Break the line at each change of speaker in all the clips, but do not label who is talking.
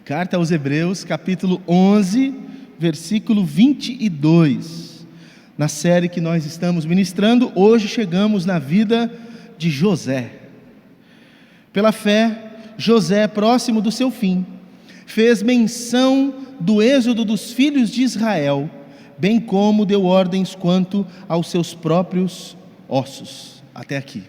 Carta aos Hebreus, capítulo 11, versículo 22. Na série que nós estamos ministrando, hoje chegamos na vida de José. Pela fé, José, próximo do seu fim, fez menção do êxodo dos filhos de Israel, bem como deu ordens quanto aos seus próprios ossos. Até aqui.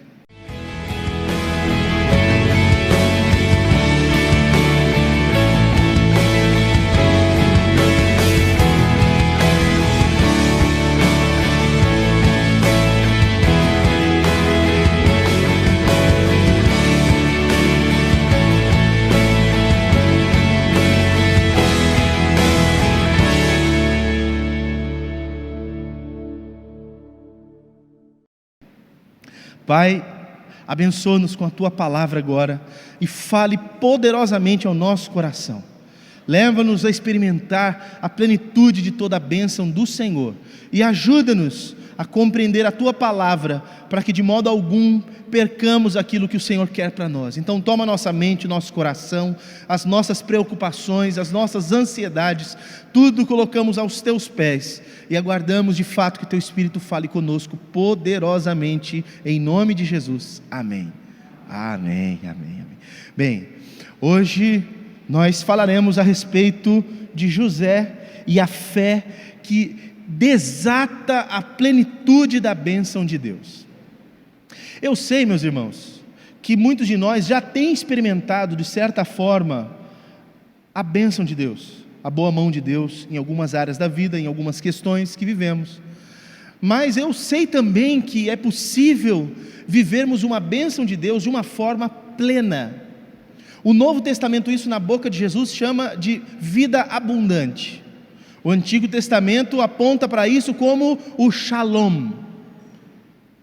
Pai, abençoa-nos com a Tua palavra agora e fale poderosamente ao nosso coração. Leva-nos a experimentar a plenitude de toda a bênção do Senhor e ajuda-nos a compreender a Tua palavra, para que de modo algum percamos aquilo que o Senhor quer para nós. Então toma nossa mente, o nosso coração, as nossas preocupações, as nossas ansiedades, tudo colocamos aos Teus pés e aguardamos de fato que Teu Espírito fale conosco poderosamente, em nome de Jesus, amém. Amém, amém, amém. Bem, hoje nós falaremos a respeito de José e a fé que desata a plenitude da bênção de Deus. Eu sei, meus irmãos, que muitos de nós já têm experimentado de certa forma a bênção de Deus, a boa mão de Deus em algumas áreas da vida, em algumas questões que vivemos. Mas eu sei também que é possível vivermos uma bênção de Deus de uma forma plena. O Novo Testamento, isso na boca de Jesus, chama de vida abundante. O Antigo Testamento aponta para isso como o Shalom,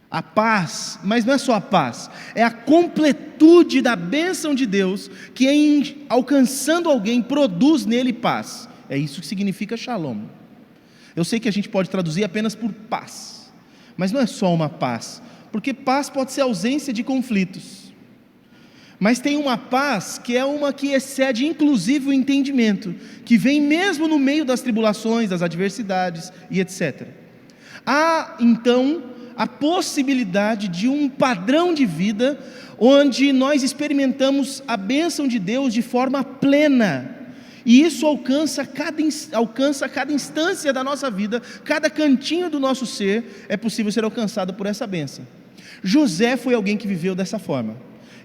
a paz, mas não é só a paz, é a completude da bênção de Deus, que alcançando alguém produz nele paz. É isso que significa Shalom. Eu sei que a gente pode traduzir apenas por paz, mas não é só uma paz, porque paz pode ser ausência de conflitos. Mas tem uma paz que é uma que excede inclusive o entendimento, que vem mesmo no meio das tribulações, das adversidades e etc. Há então a possibilidade de um padrão de vida onde nós experimentamos a bênção de Deus de forma plena, e isso alcança cada instância da nossa vida, cada cantinho do nosso ser é possível ser alcançado por essa bênção. José foi alguém que viveu dessa forma,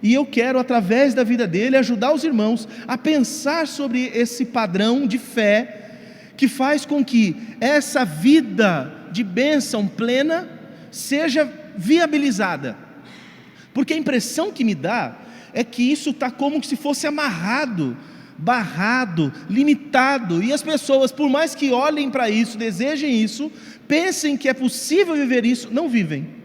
e eu quero, através da vida dele, ajudar os irmãos a pensar sobre esse padrão de fé, que faz com que essa vida de bênção plena seja viabilizada. Porque a impressão que me dá é que isso está como se fosse amarrado, barrado, limitado, e as pessoas, por mais que olhem para isso, desejem isso, pensem que é possível viver isso, não vivem.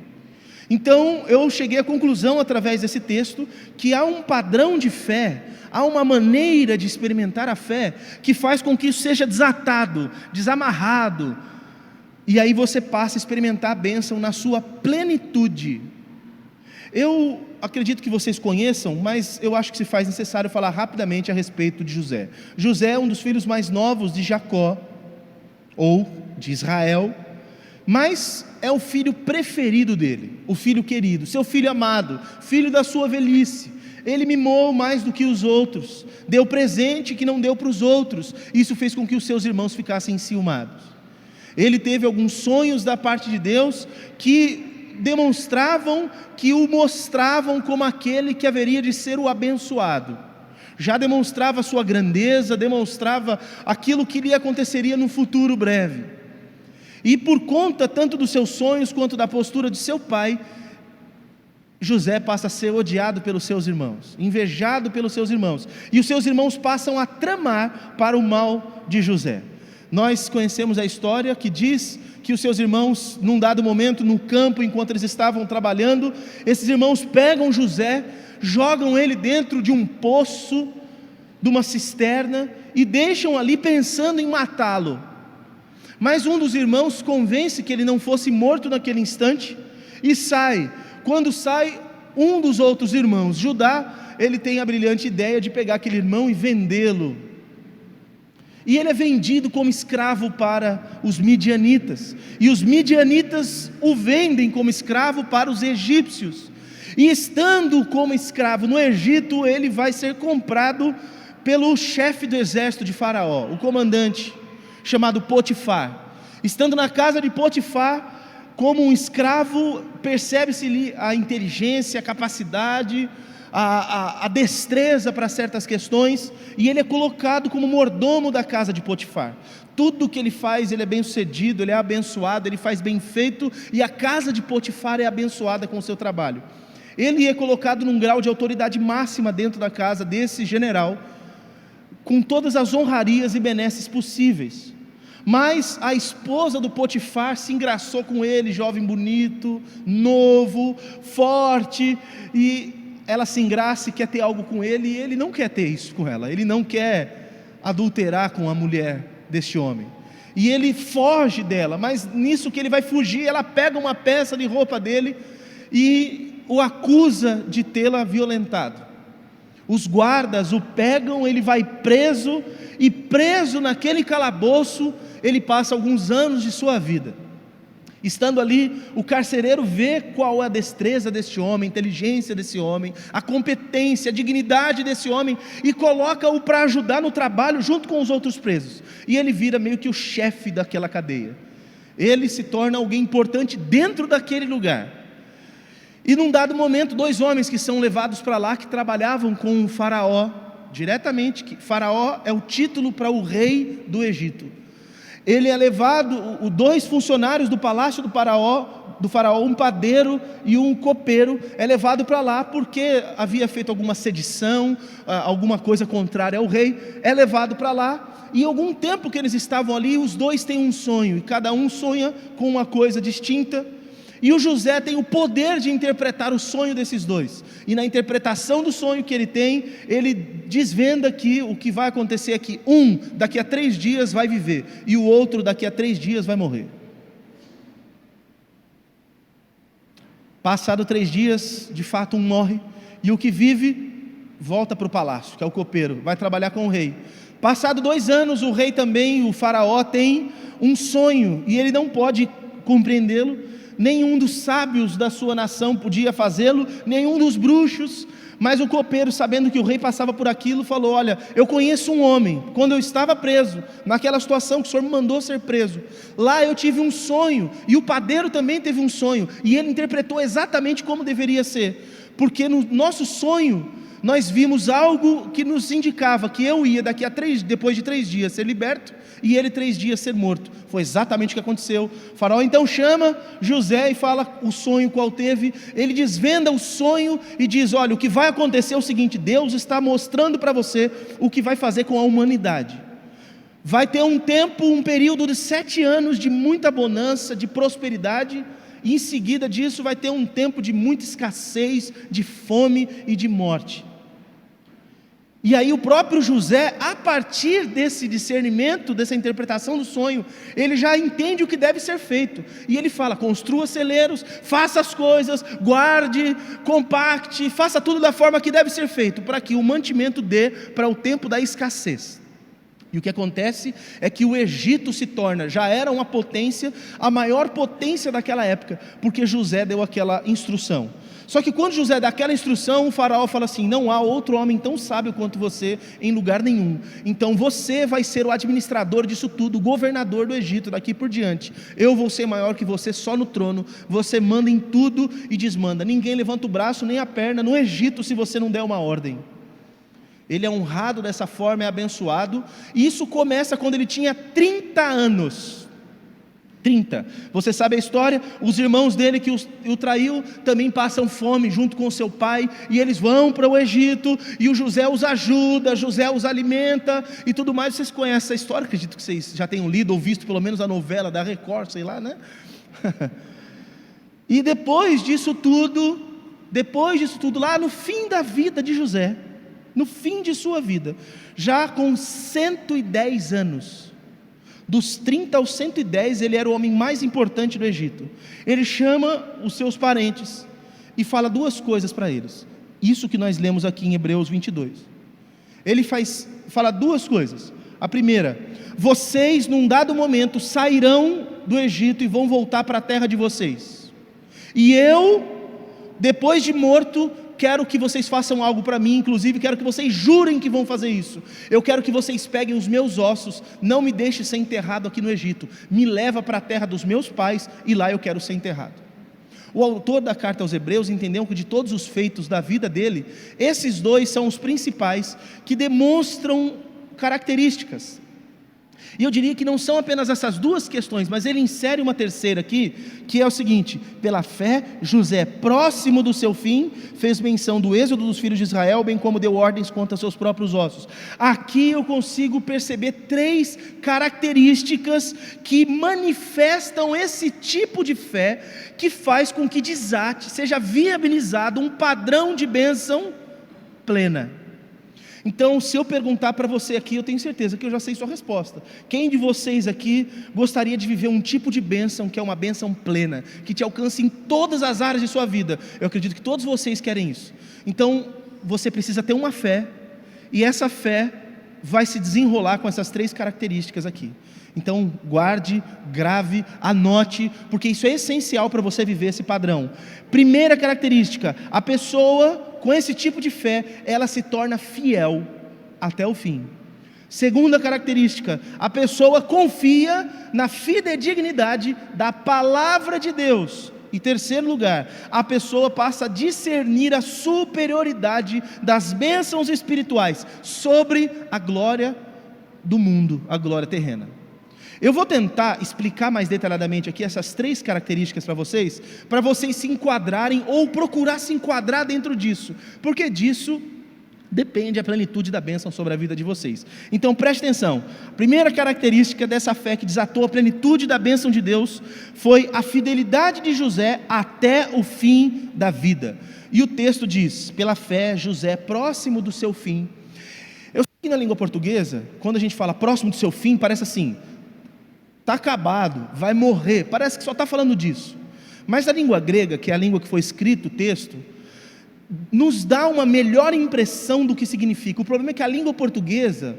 Então eu cheguei à conclusão, através desse texto, que há um padrão de fé, há uma maneira de experimentar a fé, que faz com que isso seja desatado, desamarrado, e aí você passa a experimentar a bênção na sua plenitude. Eu acredito que vocês conheçam, mas eu acho que se faz necessário falar rapidamente a respeito de José. José é um dos filhos mais novos de Jacó, ou de Israel, mas é o filho preferido dele, o filho querido, seu filho amado, filho da sua velhice. Ele mimou mais do que os outros, deu presente que não deu para os outros. Isso fez com que os seus irmãos ficassem enciumados. Ele teve alguns sonhos da parte de Deus que demonstravam, que o mostravam como aquele que haveria de ser o abençoado. Já demonstrava a sua grandeza, demonstrava aquilo que lhe aconteceria no futuro breve. E por conta tanto dos seus sonhos quanto da postura de seu pai, José passa a ser odiado pelos seus irmãos, invejado pelos seus irmãos, e os seus irmãos passam a tramar para o mal de José. Nós conhecemos a história que diz que os seus irmãos, num dado momento no campo, enquanto eles estavam trabalhando, esses irmãos pegam José, jogam ele dentro de um poço, de uma cisterna, e deixam ali pensando em matá-lo. Mas um dos irmãos convence que ele não fosse morto naquele instante e sai. Quando sai, um dos outros irmãos, Judá, ele tem a brilhante ideia de pegar aquele irmão e vendê-lo E ele é vendido como escravo para os midianitas, e os midianitas o vendem como escravo para os egípcios, e estando como escravo no Egito, ele vai ser comprado pelo chefe do exército de Faraó, o comandante, chamado Potifar. Estando na casa de Potifar, como um escravo, percebe-se-lhe a inteligência, a capacidade, a destreza para certas questões, e ele é colocado como mordomo da casa de Potifar. Tudo que ele faz, ele é bem sucedido, ele é abençoado, ele faz bem feito, e a casa de Potifar é abençoada com o seu trabalho. Ele é colocado num grau de autoridade máxima dentro da casa desse general, com todas as honrarias e benesses possíveis. Mas a esposa do Potifar se engraçou com ele, jovem bonito, novo, forte, e ela se engraça e quer ter algo com ele, e ele não quer ter isso com ela, ele não quer adulterar com a mulher deste homem, e ele foge dela. Mas nisso que ele vai fugir, ela pega uma peça de roupa dele e o acusa de tê-la violentado. Os guardas o pegam, ele vai preso, e preso naquele calabouço, ele passa alguns anos de sua vida. Estando ali, o carcereiro vê qual é a destreza desse homem, a inteligência desse homem, a competência, a dignidade desse homem, e coloca-o para ajudar no trabalho junto com os outros presos, e ele vira meio que o chefe daquela cadeia. Ele se torna alguém importante dentro daquele lugar. E num dado momento, 2 homens que são levados para lá, que trabalhavam com o faraó, diretamente, que faraó é o título para o rei do Egito. Ele é levado, 2 funcionários do palácio do faraó, um padeiro e um copeiro, é levado para lá porque havia feito alguma sedição, alguma coisa contrária ao rei, é levado para lá, e algum tempo que eles estavam ali, os 2 têm um sonho, e cada um sonha com uma coisa distinta, e o José tem o poder de interpretar o sonho desses 2, e na interpretação do sonho que ele tem, ele desvenda que o que vai acontecer é que um daqui a 3 dias vai viver, e o outro daqui a 3 dias vai morrer. Passado 3 dias, de fato um morre, e o que vive volta para o palácio, que é o copeiro, vai trabalhar com o rei. Passado 2 anos, o rei também, o faraó, tem um sonho, e ele não pode compreendê-lo. Nenhum dos sábios da sua nação podia fazê-lo, nenhum dos bruxos, mas o copeiro, sabendo que o rei passava por aquilo, falou: olha, eu conheço um homem, quando eu estava preso, naquela situação que o senhor me mandou ser preso, lá eu tive um sonho, e o padeiro também teve um sonho, e ele interpretou exatamente como deveria ser, porque no nosso sonho, nós vimos algo que nos indicava que eu ia depois de 3 dias ser liberto, e ele 3 dias ser morto. Foi exatamente o que aconteceu. O faraó então chama José e fala o sonho qual teve. Ele desvenda o sonho e diz: olha, o que vai acontecer é o seguinte, Deus está mostrando para você o que vai fazer com a humanidade. Vai ter um período de 7 anos de muita bonança, de prosperidade, e em seguida disso vai ter um tempo de muita escassez, de fome e de morte. E aí o próprio José, a partir desse discernimento, dessa interpretação do sonho, ele já entende o que deve ser feito, e ele fala: construa celeiros, faça as coisas, guarde, compacte, faça tudo da forma que deve ser feito, para que o mantimento dê para o tempo da escassez. E o que acontece é que o Egito se torna, já era uma potência, a maior potência daquela época, porque José deu aquela instrução. Só que quando José dá aquela instrução, o faraó fala assim: não há outro homem tão sábio quanto você em lugar nenhum, então você vai ser o administrador disso tudo, o governador do Egito daqui por diante. Eu vou ser maior que você só no trono, você manda em tudo e desmanda, ninguém levanta o braço nem a perna no Egito se você não der uma ordem. Ele é honrado dessa forma, é abençoado, e isso começa quando ele tinha 30 anos. 30, você sabe a história, os irmãos dele que o traiu, também passam fome junto com o seu pai, e eles vão para o Egito, e o José os ajuda, José os alimenta, e tudo mais. Vocês conhecem essa história, acredito que vocês já tenham lido, ou visto pelo menos a novela da Record, sei lá, né? E depois disso tudo, lá no fim da vida de José, no fim de sua vida, já com 110 anos, dos 30 aos 110, ele era o homem mais importante do Egito. Ele chama os seus parentes e fala 2 coisas para eles, isso que nós lemos aqui em Hebreus 22. Ele fala 2 coisas. A primeira: vocês num dado momento sairão do Egito e vão voltar para a terra de vocês. E eu, depois de morto, quero que vocês façam algo para mim, inclusive quero que vocês jurem que vão fazer isso. Eu quero que vocês peguem os meus ossos, não me deixe ser enterrado aqui no Egito, me leva para a terra dos meus pais e lá eu quero ser enterrado. O autor da carta aos Hebreus entendeu que de todos os feitos da vida dele, esses dois são os principais que demonstram características. E eu diria que não são apenas essas duas questões, mas ele insere uma terceira aqui, que é o seguinte: pela fé, José, próximo do seu fim, fez menção do êxodo dos filhos de Israel, bem como deu ordens contra seus próprios ossos. Aqui eu consigo perceber 3 características que manifestam esse tipo de fé, que faz com que desate, seja viabilizado um padrão de bênção plena. Então, se eu perguntar para você aqui, eu tenho certeza que eu já sei sua resposta. Quem de vocês aqui gostaria de viver um tipo de bênção que é uma bênção plena, que te alcance em todas as áreas de sua vida? Eu acredito que todos vocês querem isso. Então, você precisa ter uma fé, e essa fé vai se desenrolar com essas 3 características aqui. Então, guarde, grave, anote, porque isso é essencial para você viver esse padrão. Primeira característica: a pessoa com esse tipo de fé, ela se torna fiel até o fim. Segunda característica: a pessoa confia na fidedignidade da palavra de Deus. E terceiro lugar, a pessoa passa a discernir a superioridade das bênçãos espirituais sobre a glória do mundo, a glória terrena. Eu vou tentar explicar mais detalhadamente aqui essas 3 características para vocês se enquadrarem ou procurar se enquadrar dentro disso, porque disso depende a plenitude da bênção sobre a vida de vocês. Então preste atenção: primeira característica dessa fé que desatou a plenitude da bênção de Deus foi a fidelidade de José até o fim da vida. E o texto diz: pela fé José, próximo do seu fim. Eu sei que na língua portuguesa, quando a gente fala próximo do seu fim, parece assim: está acabado, vai morrer, parece que só está falando disso. Mas a língua grega, que é a língua que foi escrito o texto, nos dá uma melhor impressão do que significa. O problema é que a língua portuguesa,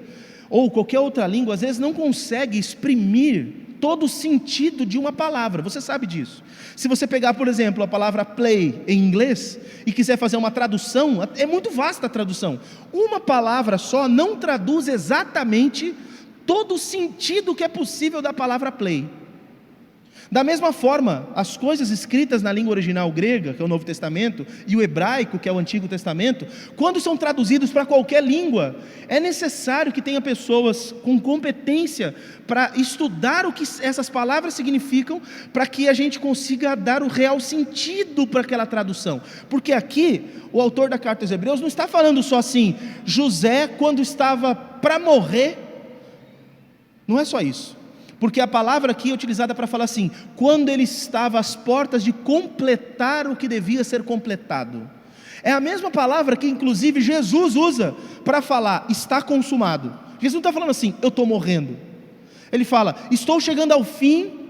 ou qualquer outra língua, às vezes não consegue exprimir todo o sentido de uma palavra. Você sabe disso. Se você pegar, por exemplo, a palavra play em inglês e quiser fazer uma tradução, é muito vasta a tradução. Uma palavra só não traduz exatamente todo o sentido que é possível da palavra play. Da mesma forma, as coisas escritas na língua original grega, que é o Novo Testamento, e o hebraico, que é o Antigo Testamento, quando são traduzidos para qualquer língua, é necessário que tenha pessoas com competência para estudar o que essas palavras significam, para que a gente consiga dar o real sentido para aquela tradução. Porque aqui, o autor da carta aos Hebreus não está falando só assim: José, quando estava para morrer. Não é só isso, porque a palavra aqui é utilizada para falar assim: quando ele estava às portas de completar o que devia ser completado. É a mesma palavra que inclusive Jesus usa para falar está consumado. Jesus não está falando assim, eu estou morrendo. Ele fala, estou chegando ao fim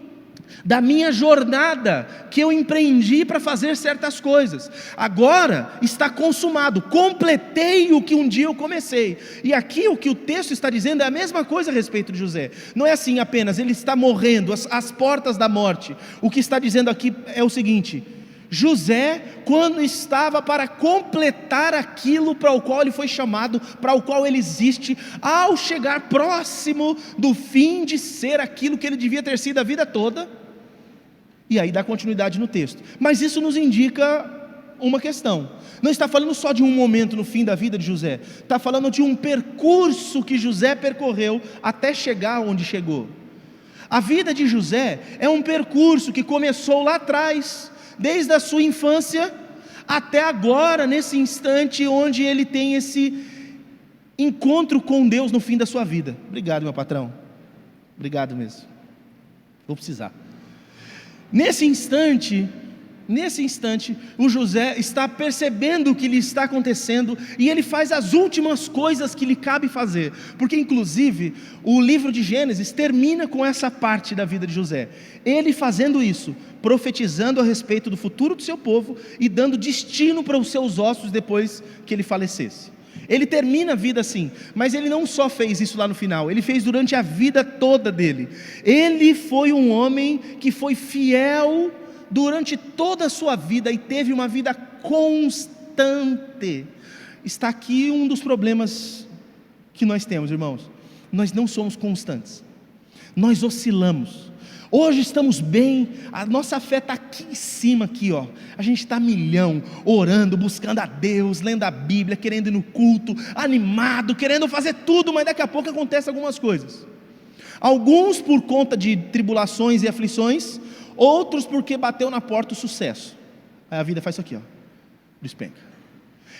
da minha jornada que eu empreendi para fazer certas coisas. Agora está consumado, completei o que um dia eu comecei. E aqui o que o texto está dizendo é a mesma coisa a respeito de José. Não é assim apenas, ele está morrendo, às portas da morte. O que está dizendo aqui é o seguinte: José, quando estava para completar aquilo para o qual ele foi chamado, para o qual ele existe, ao chegar próximo do fim de ser aquilo que ele devia ter sido a vida toda, e aí dá continuidade no texto. Mas isso nos indica uma questão. Não está falando só de um momento no fim da vida de José, está falando de um percurso que José percorreu até chegar onde chegou. A vida de José é um percurso que começou lá atrás, desde a sua infância até agora, nesse instante onde ele tem esse encontro com Deus no fim da sua vida. Obrigado, meu patrão, obrigado mesmo, vou precisar. Nesse instante, o José está percebendo o que lhe está acontecendo, e ele faz as últimas coisas que lhe cabe fazer, porque inclusive o livro de Gênesis termina com essa parte da vida de José, ele fazendo isso, profetizando a respeito do futuro do seu povo, e dando destino para os seus ossos depois que ele falecesse. Ele termina a vida assim, mas ele não só fez isso lá no final, ele fez durante a vida toda dele. Ele foi um homem que foi fiel durante toda a sua vida e teve uma vida constante. Está aqui um dos problemas que nós temos, irmãos. Nós não somos constantes, nós oscilamos. Hoje estamos bem, a nossa fé está aqui em cima, aqui, ó. A gente está milhão, orando, buscando a Deus, lendo a Bíblia, querendo ir no culto, animado, querendo fazer tudo, mas daqui a pouco acontecem algumas coisas. Alguns por conta de tribulações e aflições, outros porque bateu na porta o sucesso. Aí a vida faz isso aqui, ó, despenca.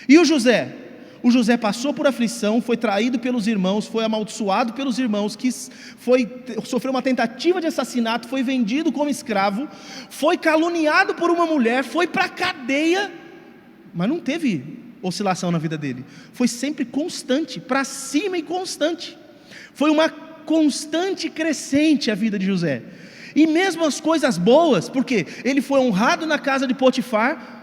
E o José? O José passou por aflição, foi traído pelos irmãos, foi amaldiçoado pelos irmãos, sofreu uma tentativa de assassinato, foi vendido como escravo, foi caluniado por uma mulher, foi para a cadeia, mas não teve oscilação na vida dele, foi sempre constante, para cima e constante, foi uma constante crescente a vida de José. E mesmo as coisas boas, porque ele foi honrado na casa de Potifar,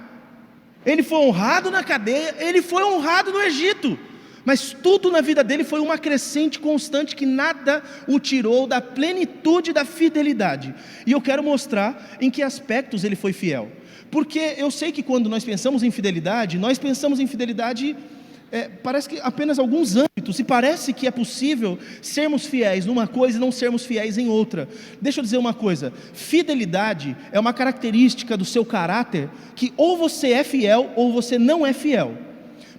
ele foi honrado na cadeia, ele foi honrado no Egito, mas tudo na vida dele foi uma crescente constante que nada o tirou da plenitude da fidelidade. E eu quero mostrar em que aspectos ele foi fiel, porque eu sei que quando nós pensamos em fidelidade, parece que apenas alguns âmbitos, e parece que é possível sermos fiéis numa coisa e não sermos fiéis em outra. Deixa eu dizer uma coisa, fidelidade é uma característica do seu caráter, que ou você é fiel ou você não é fiel.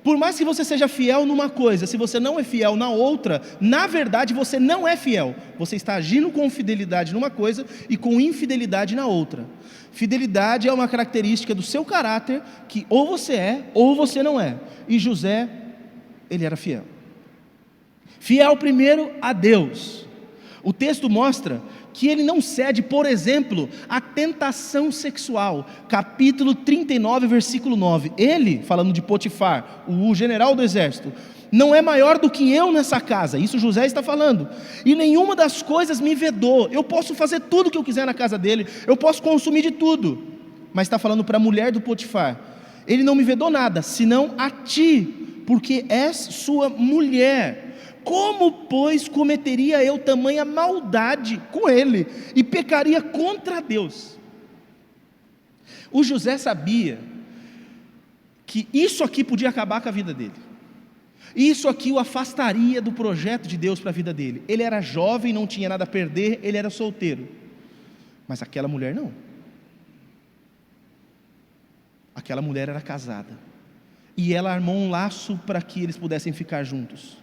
Por mais que você seja fiel numa coisa, se você não é fiel na outra, na verdade você não é fiel, você está agindo com fidelidade numa coisa e com infidelidade na outra. Fidelidade é uma característica do seu caráter, que ou você é ou você não é. E José, ele era fiel. Fiel primeiro a Deus. O texto mostra que ele não cede, por exemplo, à tentação sexual. Capítulo 39, versículo 9. Ele, falando de Potifar, o general do exército, não é maior do que eu nessa casa. Isso José está falando. E nenhuma das coisas me vedou. Eu posso fazer tudo o que eu quiser na casa dele, eu posso consumir de tudo. Mas está falando para a mulher do Potifar: ele não me vedou nada, senão a ti, porque és sua mulher. Como, pois, cometeria eu tamanha maldade com ele e pecaria contra Deus? O José sabia que isso aqui podia acabar com a vida dele. Isso aqui o afastaria do projeto de Deus para a vida dele. Ele era jovem, não tinha nada a perder, ele era solteiro. Mas aquela mulher não. Aquela mulher era casada. E ela armou um laço para que eles pudessem ficar juntos.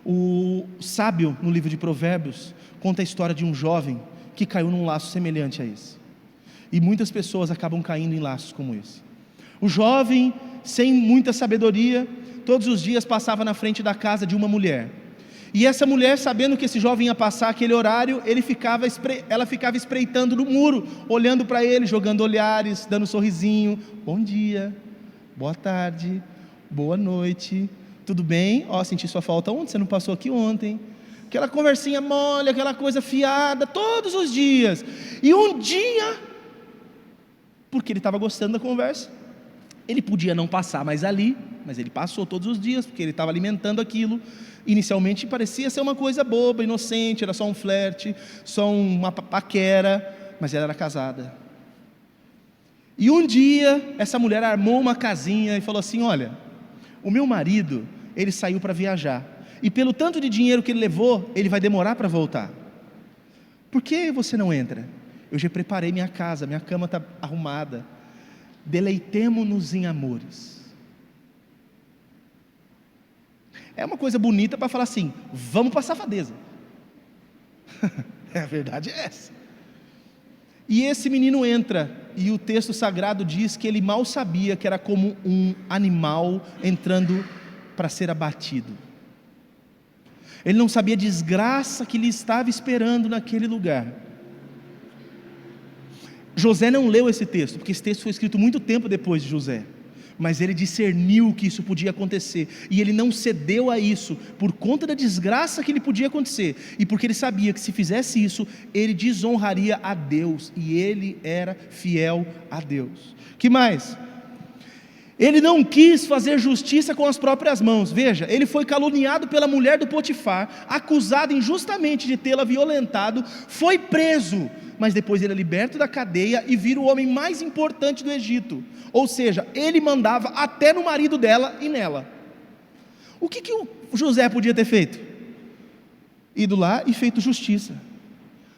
O sábio, no livro de Provérbios, conta a história de um jovem que caiu num laço semelhante a esse. E muitas pessoas acabam caindo em laços como esse. O jovem, sem muita sabedoria, todos os dias passava na frente da casa de uma mulher. E essa mulher, sabendo que esse jovem ia passar aquele horário, ela ficava espreitando no muro, olhando para ele, jogando olhares, dando um sorrisinho. Bom dia, boa tarde, boa noite, tudo bem? Senti sua falta ontem, você não passou aqui ontem. Aquela conversinha mole, aquela coisa fiada, todos os dias. E um dia, porque ele estava gostando da conversa, ele podia não passar mais ali, mas ele passou todos os dias, porque ele estava alimentando aquilo. Inicialmente parecia ser uma coisa boba, inocente, era só um flerte, só uma paquera, mas ela era casada. E um dia, essa mulher armou uma casinha e falou assim: olha, o meu marido, ele saiu para viajar, e pelo tanto de dinheiro que ele levou, ele vai demorar para voltar. Por que você não entra? Eu já preparei minha casa, minha cama está arrumada, deleitemo-nos em amores. É uma coisa bonita para falar assim: vamos para a safadeza. A verdade é essa. E esse menino entra, e o texto sagrado diz que ele mal sabia que era como um animal entrando para ser abatido. Ele não sabia a desgraça que lhe estava esperando naquele lugar. José não leu esse texto, porque esse texto foi escrito muito tempo depois de José, mas ele discerniu que isso podia acontecer, e ele não cedeu a isso, por conta da desgraça que lhe podia acontecer, e porque ele sabia que se fizesse isso, ele desonraria a Deus, e ele era fiel a Deus. Que mais? Ele não quis fazer justiça com as próprias mãos. Veja, ele foi caluniado pela mulher do Potifar, acusado injustamente de tê-la violentado, foi preso, mas depois ele é liberto da cadeia e vira o homem mais importante do Egito. Ou seja, ele mandava até no marido dela e nela. O que o José podia ter feito? Ido lá e feito justiça.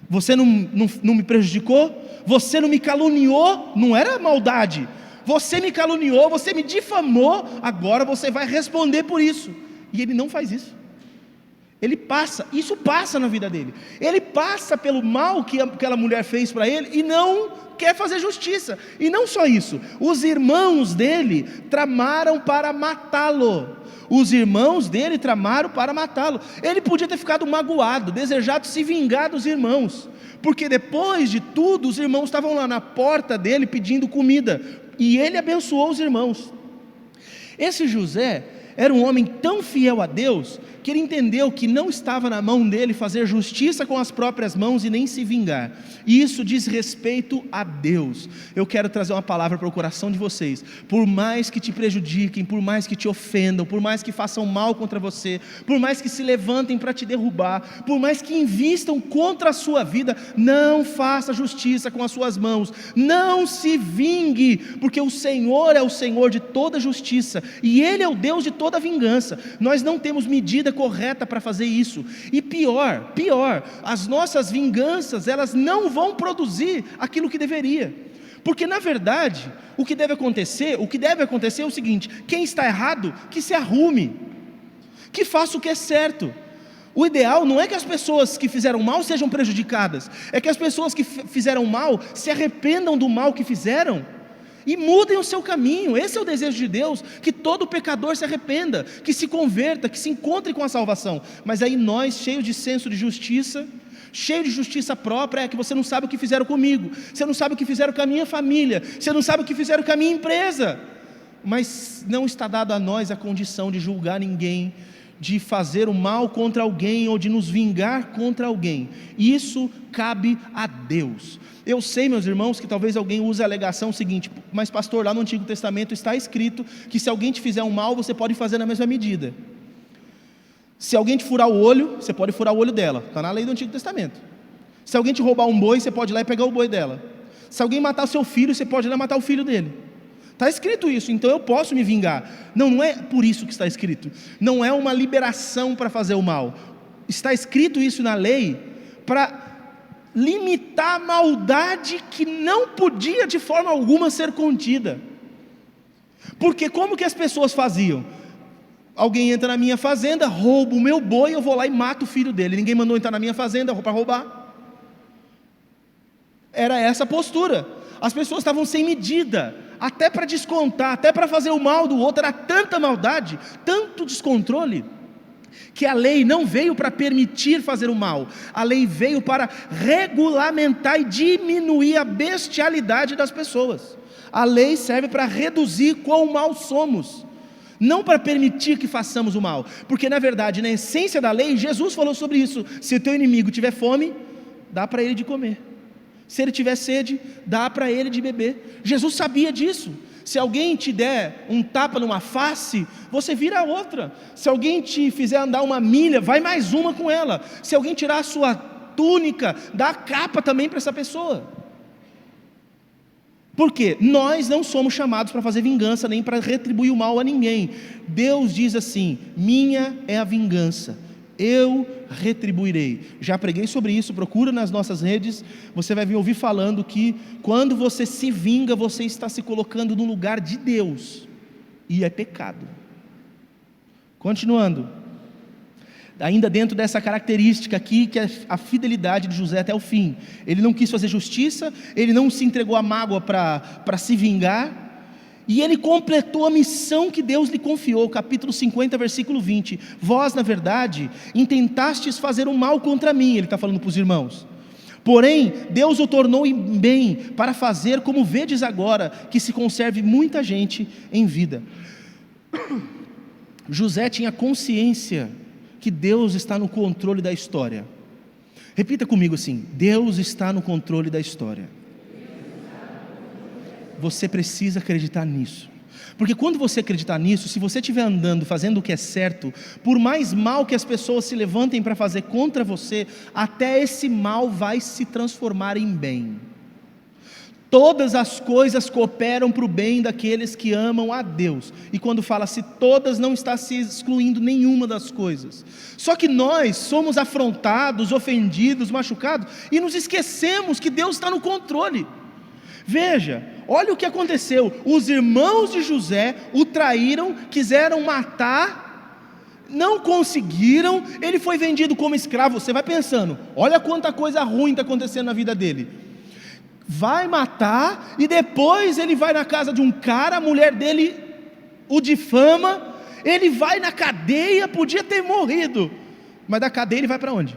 Você não me prejudicou? Você não me caluniou? Não era maldade. Você me caluniou, você me difamou, agora você vai responder por isso. E ele não faz isso. Isso passa na vida dele. Ele passa pelo mal que aquela mulher fez para ele e não quer fazer justiça. E não só isso, os irmãos dele tramaram para matá-lo. Ele podia ter ficado magoado, desejado se vingar dos irmãos, porque depois de tudo, os irmãos estavam lá na porta dele pedindo comida, e ele abençoou os irmãos. Esse José era um homem tão fiel a Deus, que ele entendeu que não estava na mão dele fazer justiça com as próprias mãos e nem se vingar, e isso diz respeito a Deus. Eu quero trazer uma palavra para o coração de vocês: por mais que te prejudiquem, por mais que te ofendam, por mais que façam mal contra você, por mais que se levantem para te derrubar, por mais que invistam contra a sua vida, não faça justiça com as suas mãos, não se vingue, porque o Senhor é o Senhor de toda justiça, e Ele é o Deus de toda vingança. Nós não temos medida correta para fazer isso, e pior, as nossas vinganças, elas não vão produzir aquilo que deveria, porque na verdade, o que deve acontecer é o seguinte: quem está errado, que se arrume, que faça o que é certo. O ideal não é que as pessoas que fizeram mal sejam prejudicadas, é que as pessoas que fizeram mal se arrependam do mal que fizeram e mudem o seu caminho. Esse é o desejo de Deus, que todo pecador se arrependa, que se converta, que se encontre com a salvação. Mas aí nós, cheios de senso de justiça, cheio de justiça própria, é que você não sabe o que fizeram comigo, você não sabe o que fizeram com a minha família, você não sabe o que fizeram com a minha empresa. Mas não está dado a nós a condição de julgar ninguém, de fazer o mal contra alguém ou de nos vingar contra alguém. Isso cabe a Deus. Eu sei, meus irmãos, que talvez alguém use a alegação seguinte: mas pastor, lá no Antigo Testamento está escrito que se alguém te fizer um mal, você pode fazer na mesma medida. Se alguém te furar o olho, você pode furar o olho dela, está na lei do Antigo Testamento. Se alguém te roubar um boi, você pode ir lá e pegar o boi dela. Se alguém matar o seu filho, você pode ir lá matar o filho dele. Está escrito isso, então eu posso me vingar. Não é por isso que está escrito, não é uma liberação para fazer o mal. Está escrito isso na lei para limitar a maldade que não podia de forma alguma ser contida. Porque como que as pessoas faziam? Alguém entra na minha fazenda, rouba o meu boi, eu vou lá e mato o filho dele. Ninguém mandou entrar na minha fazenda para roubar. Era essa a postura. As pessoas estavam sem medida, até para descontar, até para fazer o mal do outro. Era tanta maldade, tanto descontrole, que a lei não veio para permitir fazer o mal, a lei veio para regulamentar e diminuir a bestialidade das pessoas. A lei serve para reduzir quão mal somos, não para permitir que façamos o mal, porque na verdade, na essência da lei, Jesus falou sobre isso: se o teu inimigo tiver fome, dá para ele de comer, se ele tiver sede, dá para ele de beber. Jesus sabia disso. Se alguém te der um tapa numa face, você vira a outra. Se alguém te fizer andar uma milha, vai mais uma com ela. Se alguém tirar a sua túnica, dá a capa também para essa pessoa. Por quê? Nós não somos chamados para fazer vingança, nem para retribuir o mal a ninguém. Deus diz assim: minha é a vingança, eu retribuirei. Já preguei sobre isso, procura nas nossas redes, você vai me ouvir falando que quando você se vinga, você está se colocando no lugar de Deus, e é pecado. Continuando, ainda dentro dessa característica aqui, que é a fidelidade de José até o fim. Ele não quis fazer justiça, ele não se entregou à mágoa para se vingar, e ele completou a missão que Deus lhe confiou. Capítulo 50, versículo 20: vós na verdade intentastes fazer o mal contra mim. Ele está falando para os irmãos, porém Deus o tornou em bem, para fazer como vedes agora, que se conserve muita gente em vida. José tinha consciência que Deus está no controle da história. Repita comigo assim: Deus está no controle da história. Você precisa acreditar nisso. Porque quando você acreditar nisso, se você estiver andando, fazendo o que é certo, por mais mal que as pessoas se levantem para fazer contra você, até esse mal vai se transformar em bem. Todas as coisas cooperam para o bem daqueles que amam a Deus. E quando fala-se todas, não está se excluindo nenhuma das coisas. Só que nós somos afrontados, ofendidos, machucados, e nos esquecemos que Deus está no controle. Veja, olha o que aconteceu. Os irmãos de José o traíram, quiseram matar, não conseguiram, ele foi vendido como escravo. Você vai pensando, olha quanta coisa ruim está acontecendo na vida dele. Vai matar, e depois ele vai na casa de um cara, a mulher dele o difama, ele vai na cadeia, podia ter morrido, mas da cadeia ele vai para onde?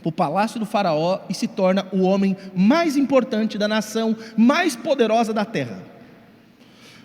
Para o palácio do faraó, e se torna o homem mais importante da nação, mais poderosa da terra.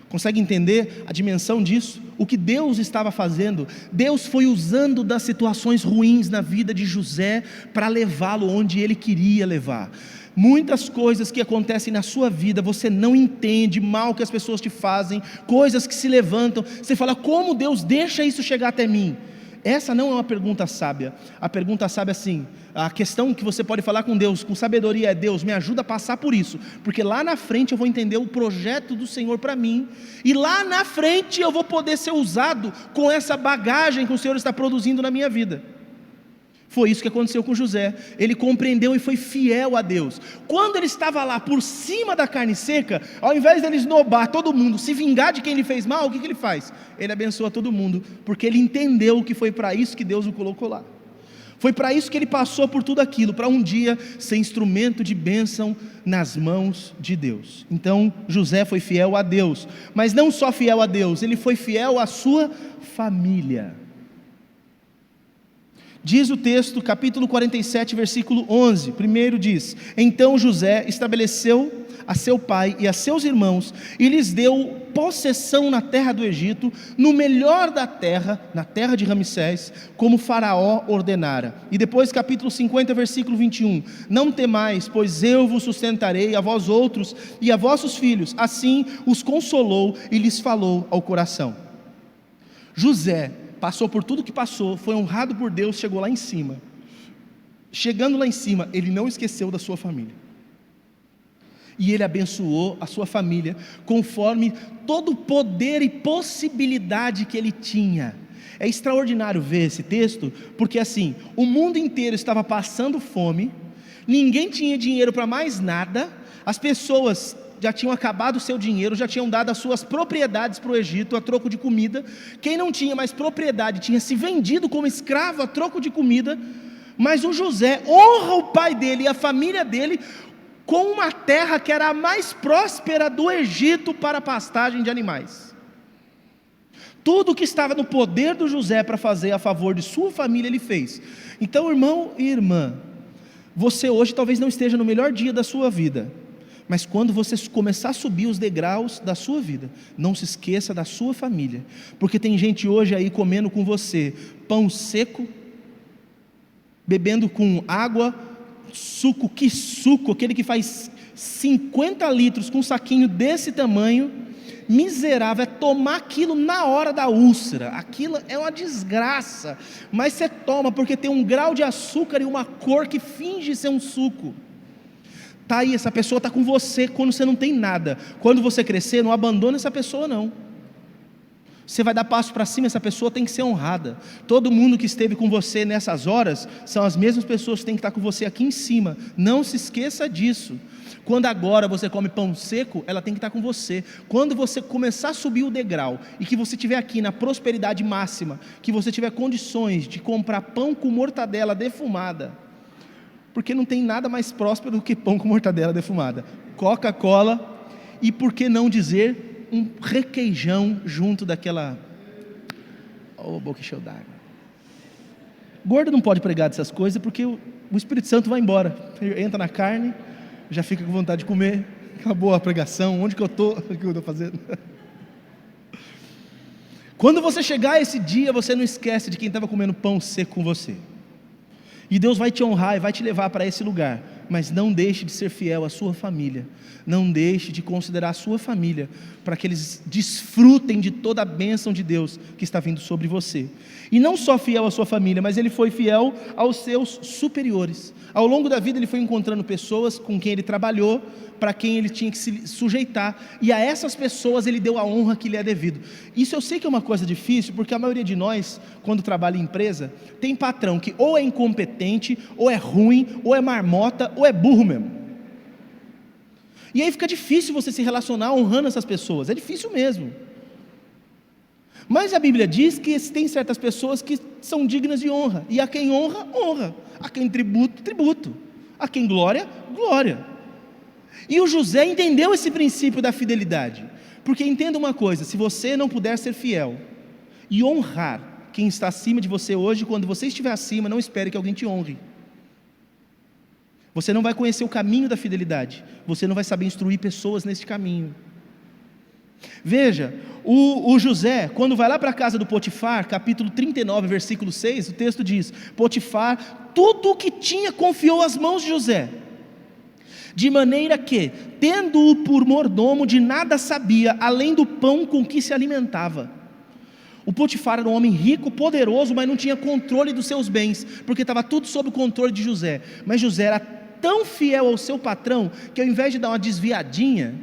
Consegue entender a dimensão disso? O que Deus estava fazendo? Deus foi usando das situações ruins na vida de José, para levá-lo onde Ele queria levar. Muitas coisas que acontecem na sua vida, você não entende, mal que as pessoas te fazem, coisas que se levantam, você fala, como Deus deixa isso chegar até mim? Essa não é uma pergunta sábia. A pergunta sábia é assim, a questão que você pode falar com Deus, com sabedoria, é: Deus, me ajuda a passar por isso, porque lá na frente eu vou entender o projeto do Senhor para mim, e lá na frente eu vou poder ser usado com essa bagagem que o Senhor está produzindo na minha vida. Foi isso que aconteceu com José. Ele compreendeu e foi fiel a Deus. Quando ele estava lá por cima da carne seca, ao invés de ele esnobar todo mundo, se vingar de quem lhe fez mal, o que ele faz? Ele abençoa todo mundo, porque ele entendeu que foi para isso que Deus o colocou lá. Foi para isso que ele passou por tudo aquilo, para um dia ser instrumento de bênção nas mãos de Deus. Então José foi fiel a Deus, mas não só fiel a Deus, ele foi fiel à sua família. Diz o texto, capítulo 47, versículo 11, primeiro diz: então José estabeleceu a seu pai e a seus irmãos, e lhes deu possessão na terra do Egito, no melhor da terra, na terra de Ramsés, como Faraó ordenara. E depois capítulo 50, versículo 21, não temais, pois eu vos sustentarei, a vós outros e a vossos filhos. Assim os consolou e lhes falou ao coração. José passou por tudo que passou, foi honrado por Deus, chegou lá em cima. Chegando lá em cima, ele não esqueceu da sua família, e ele abençoou a sua família, conforme todo o poder e possibilidade que ele tinha. É extraordinário ver esse texto, porque assim, o mundo inteiro estava passando fome, ninguém tinha dinheiro para mais nada, as pessoas já tinham acabado o seu dinheiro, já tinham dado as suas propriedades para o Egito a troco de comida. Quem não tinha mais propriedade tinha se vendido como escravo a troco de comida. Mas o José honra o pai dele e a família dele com uma terra que era a mais próspera do Egito para a pastagem de animais. Tudo que estava no poder do José para fazer a favor de sua família, ele fez. Então, irmão e irmã, você hoje talvez não esteja no melhor dia da sua vida, mas quando você começar a subir os degraus da sua vida, não se esqueça da sua família, porque tem gente hoje aí comendo com você pão seco, bebendo com água, suco, que suco, aquele que faz 50 litros com um saquinho desse tamanho, miserável, é tomar aquilo na hora da úlcera, aquilo é uma desgraça, mas você toma porque tem um grau de açúcar e uma cor que finge ser um suco. Está aí, essa pessoa está com você quando você não tem nada. Quando você crescer, não abandona essa pessoa não. Você vai dar passo para cima, essa pessoa tem que ser honrada. Todo mundo que esteve com você nessas horas, são as mesmas pessoas que têm que estar com você aqui em cima. Não se esqueça disso. Quando agora você come pão seco, ela tem que estar com você. Quando você começar a subir o degrau, e que você estiver aqui na prosperidade máxima, que você tiver condições de comprar pão com mortadela defumada, porque não tem nada mais próspero do que pão com mortadela defumada, Coca-Cola, e por que não dizer um requeijão junto daquela, boca cheia d'água. Gordo não pode pregar dessas coisas, porque o Espírito Santo vai embora, ele entra na carne, já fica com vontade de comer, acabou a pregação, onde que eu estou, o que eu estou fazendo? Quando você chegar a esse dia, você não esquece de quem estava comendo pão seco com você, e Deus vai te honrar e vai te levar para esse lugar, mas não deixe de ser fiel à sua família, não deixe de considerar a sua família, para que eles desfrutem de toda a bênção de Deus que está vindo sobre você. E não só fiel à sua família, mas ele foi fiel aos seus superiores. Ao longo da vida ele foi encontrando pessoas com quem ele trabalhou, para quem ele tinha que se sujeitar, e a essas pessoas ele deu a honra que lhe é devido. Isso eu sei que é uma coisa difícil, porque a maioria de nós, quando trabalha em empresa, tem patrão que ou é incompetente, ou é ruim, ou é marmota, ou é burro mesmo. E aí fica difícil você se relacionar honrando essas pessoas, é difícil mesmo. Mas a Bíblia diz que tem certas pessoas que são dignas de honra, e a quem honra, honra, a quem tributo, tributo, a quem glória, glória. E o José entendeu esse princípio da fidelidade, porque entenda uma coisa: se você não puder ser fiel e honrar quem está acima de você hoje, quando você estiver acima, não espere que alguém te honre. Você não vai conhecer o caminho da fidelidade, você não vai saber instruir pessoas nesse caminho. Veja, o José, quando vai lá para a casa do Potifar, capítulo 39, versículo 6, o texto diz: Potifar, tudo o que tinha confiou às mãos de José, de maneira que, tendo-o por mordomo, de nada sabia, além do pão com que se alimentava. O Potifar era um homem rico, poderoso, mas não tinha controle dos seus bens, porque estava tudo sob o controle de José. Mas José era tão fiel ao seu patrão, que ao invés de dar uma desviadinha,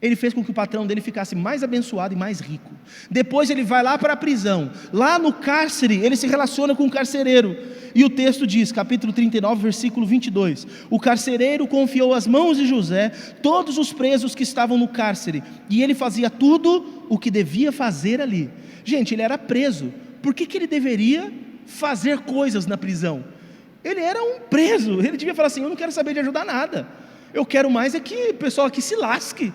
ele fez com que o patrão dele ficasse mais abençoado e mais rico. Depois ele vai lá para a prisão, lá no cárcere, ele se relaciona com o carcereiro, e o texto diz, capítulo 39, versículo 22, o carcereiro confiou às mãos de José todos os presos que estavam no cárcere, e ele fazia tudo o que devia fazer ali. Gente, ele era preso, por que ele deveria fazer coisas na prisão? Ele era um preso, ele devia falar assim: eu não quero saber de ajudar nada, eu quero mais é que o pessoal aqui se lasque.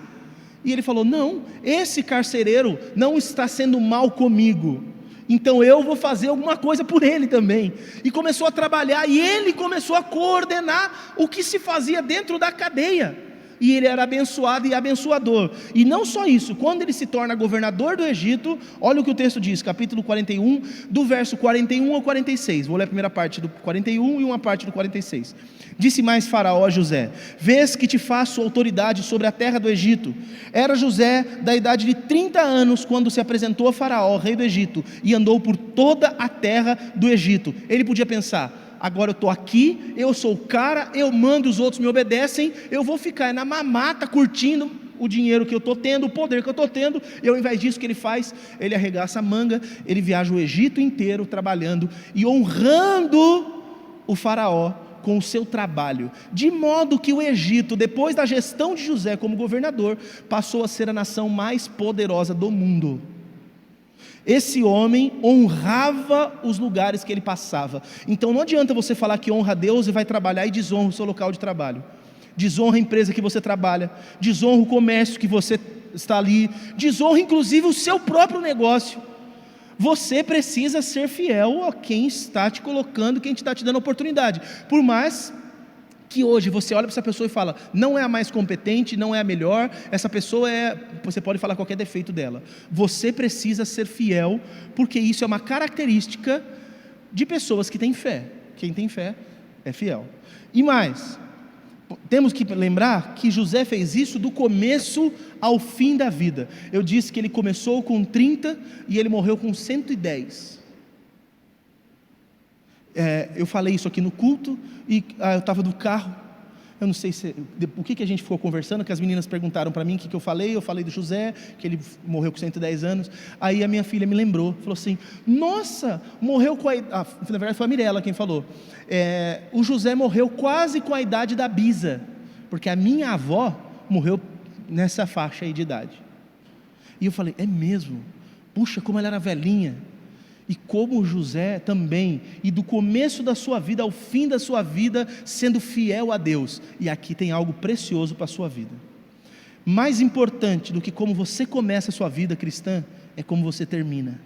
E ele falou: não, esse carcereiro não está sendo mal comigo, então eu vou fazer alguma coisa por ele também. E começou a trabalhar, e ele começou a coordenar o que se fazia dentro da cadeia, e ele era abençoado e abençoador. E não só isso, quando ele se torna governador do Egito, olha o que o texto diz, capítulo 41, do verso 41 ao 46, vou ler a primeira parte do 41 e uma parte do 46. Disse mais Faraó a José: vês que te faço autoridade sobre a terra do Egito. Era José da idade de 30 anos, quando se apresentou a Faraó, rei do Egito, e andou por toda a terra do Egito. Ele podia pensar: agora eu estou aqui, eu sou o cara, eu mando, os outros me obedecem, eu vou ficar na mamata curtindo o dinheiro que eu estou tendo, o poder que eu estou tendo. E ao invés disso, o que ele faz? Ele arregaça a manga, ele viaja o Egito inteiro trabalhando e honrando o Faraó com o seu trabalho, de modo que o Egito, depois da gestão de José como governador, passou a ser a nação mais poderosa do mundo. Esse homem honrava os lugares que ele passava. Então não adianta você falar que honra a Deus e vai trabalhar e desonra o seu local de trabalho, desonra a empresa que você trabalha, desonra o comércio que você está ali, desonra inclusive o seu próprio negócio. Você precisa ser fiel a quem está te colocando, quem está te dando oportunidade. Por mais que hoje você olha para essa pessoa e fala: não é a mais competente, não é a melhor, essa pessoa você pode falar qualquer defeito dela. Você precisa ser fiel, porque isso é uma característica de pessoas que têm fé. Quem tem fé é fiel. E mais, temos que lembrar que José fez isso do começo ao fim da vida. Eu disse que ele começou com 30 e ele morreu com 110. Eu falei isso aqui no culto, e eu estava no carro, eu não sei o que a gente ficou conversando, que as meninas perguntaram para mim o que eu falei do José, que ele morreu com 110 anos, aí a minha filha me lembrou, falou assim: nossa, morreu com na verdade foi a Mirella quem falou, o José morreu quase com a idade da Bisa, porque a minha avó morreu nessa faixa aí de idade. E eu falei: é mesmo? Puxa, como ela era velhinha. E como José também, e do começo da sua vida ao fim da sua vida, sendo fiel a Deus. E aqui tem algo precioso para a sua vida. Mais importante do que como você começa a sua vida cristã, é como você termina.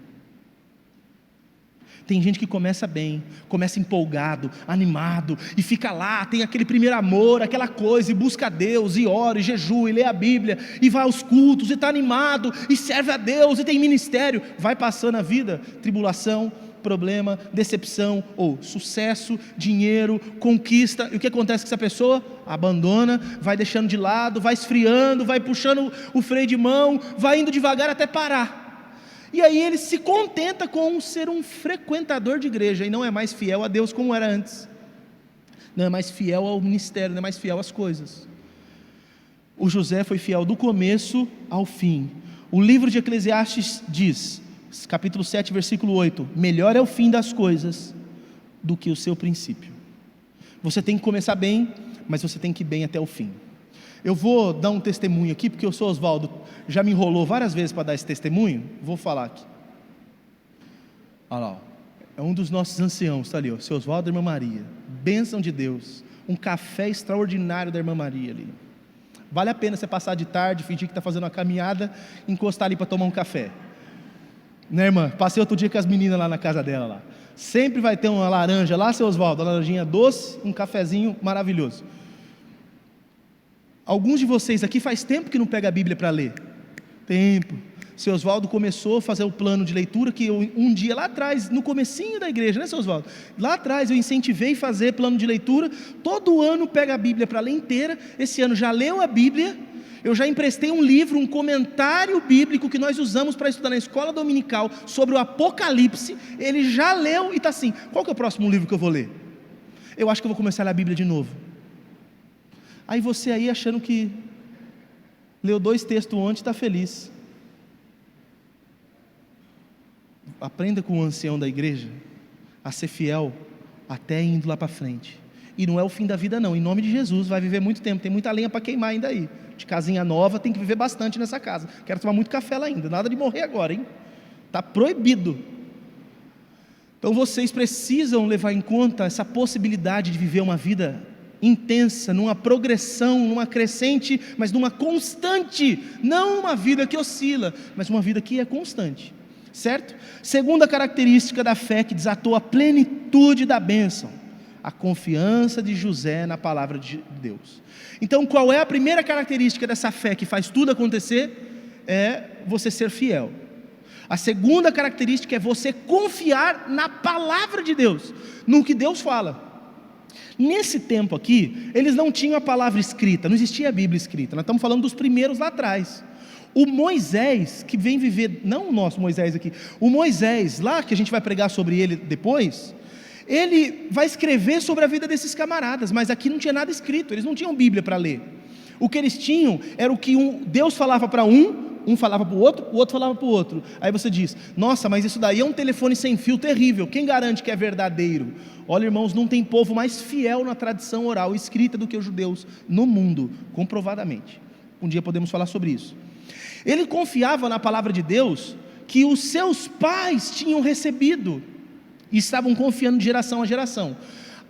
Tem gente que começa bem, começa empolgado, animado, e fica lá, tem aquele primeiro amor, aquela coisa, e busca a Deus, e ora, e jejua, e lê a Bíblia, e vai aos cultos, e está animado, e serve a Deus, e tem ministério. Vai passando a vida, tribulação, problema, decepção ou sucesso, dinheiro, conquista. E o que acontece com essa pessoa? Abandona, vai deixando de lado, vai esfriando, vai puxando o freio de mão, vai indo devagar até parar. E aí ele se contenta com ser um frequentador de igreja e não é mais fiel a Deus como era antes. Não é mais fiel ao ministério, não é mais fiel às coisas. O José foi fiel do começo ao fim. O livro de Eclesiastes diz, capítulo 7, versículo 8, melhor é o fim das coisas do que o seu princípio. Você tem que começar bem, mas você tem que ir bem até o fim. Eu vou dar um testemunho aqui, porque o seu Oswaldo já me enrolou várias vezes para dar esse testemunho. Vou falar aqui. Olha lá, é um dos nossos anciãos, está ali, o seu Oswaldo e a irmã Maria. Bênção de Deus, um café extraordinário da irmã Maria ali. Vale a pena você passar de tarde, fingir que está fazendo uma caminhada, encostar ali para tomar um café. Né, irmã? Passei outro dia com as meninas lá na casa dela lá. Sempre vai ter uma laranja lá, seu Oswaldo, uma laranjinha doce, um cafezinho maravilhoso. Alguns de vocês aqui faz tempo que não pega a Bíblia para ler. Tempo. Seu Oswaldo começou a fazer o plano de leitura, que eu, um dia lá atrás, no comecinho da igreja, né, seu Oswaldo? Lá atrás eu incentivei a fazer plano de leitura. Todo ano pega a Bíblia para ler inteira. Esse ano já leu a Bíblia. Eu já emprestei um livro, um comentário bíblico que nós usamos para estudar na escola dominical sobre o Apocalipse. Ele já leu e está assim, qual que é o próximo livro que eu vou ler? Eu acho que eu vou começar a ler a Bíblia de novo. Aí você aí achando que leu 2 textos ontem e está feliz. Aprenda com o ancião da igreja a ser fiel até indo lá para frente. E não é o fim da vida não, em nome de Jesus, vai viver muito tempo, tem muita lenha para queimar ainda aí. De casinha nova, tem que viver bastante nessa casa. Quero tomar muito café lá ainda, nada de morrer agora, hein? Está proibido. Então vocês precisam levar em conta essa possibilidade de viver uma vida intensa, numa progressão, numa crescente, mas numa constante, não uma vida que oscila, mas uma vida que é constante. Certo? Segunda característica da fé que desatou a plenitude da bênção, a confiança de José na palavra de Deus. Então qual é a primeira característica dessa fé que faz tudo acontecer? É você ser fiel. A segunda característica é você confiar na palavra de Deus, no que Deus fala. Nesse tempo aqui, eles não tinham a palavra escrita, não existia a Bíblia escrita, nós estamos falando dos primeiros lá atrás. O Moisés, que vem viver, não o nosso Moisés aqui, o Moisés, lá que a gente vai pregar sobre ele depois, ele vai escrever sobre a vida desses camaradas, mas aqui não tinha nada escrito, eles não tinham Bíblia para ler. O que eles tinham era o que Deus falava para um falava para o outro falava para o outro. Aí você diz, nossa, mas isso daí é um telefone sem fio terrível, quem garante que é verdadeiro? Olha, irmãos, não tem povo mais fiel na tradição oral escrita do que os judeus no mundo, comprovadamente. Um dia podemos falar sobre isso. Ele confiava na palavra de Deus que os seus pais tinham recebido e estavam confiando de geração a geração.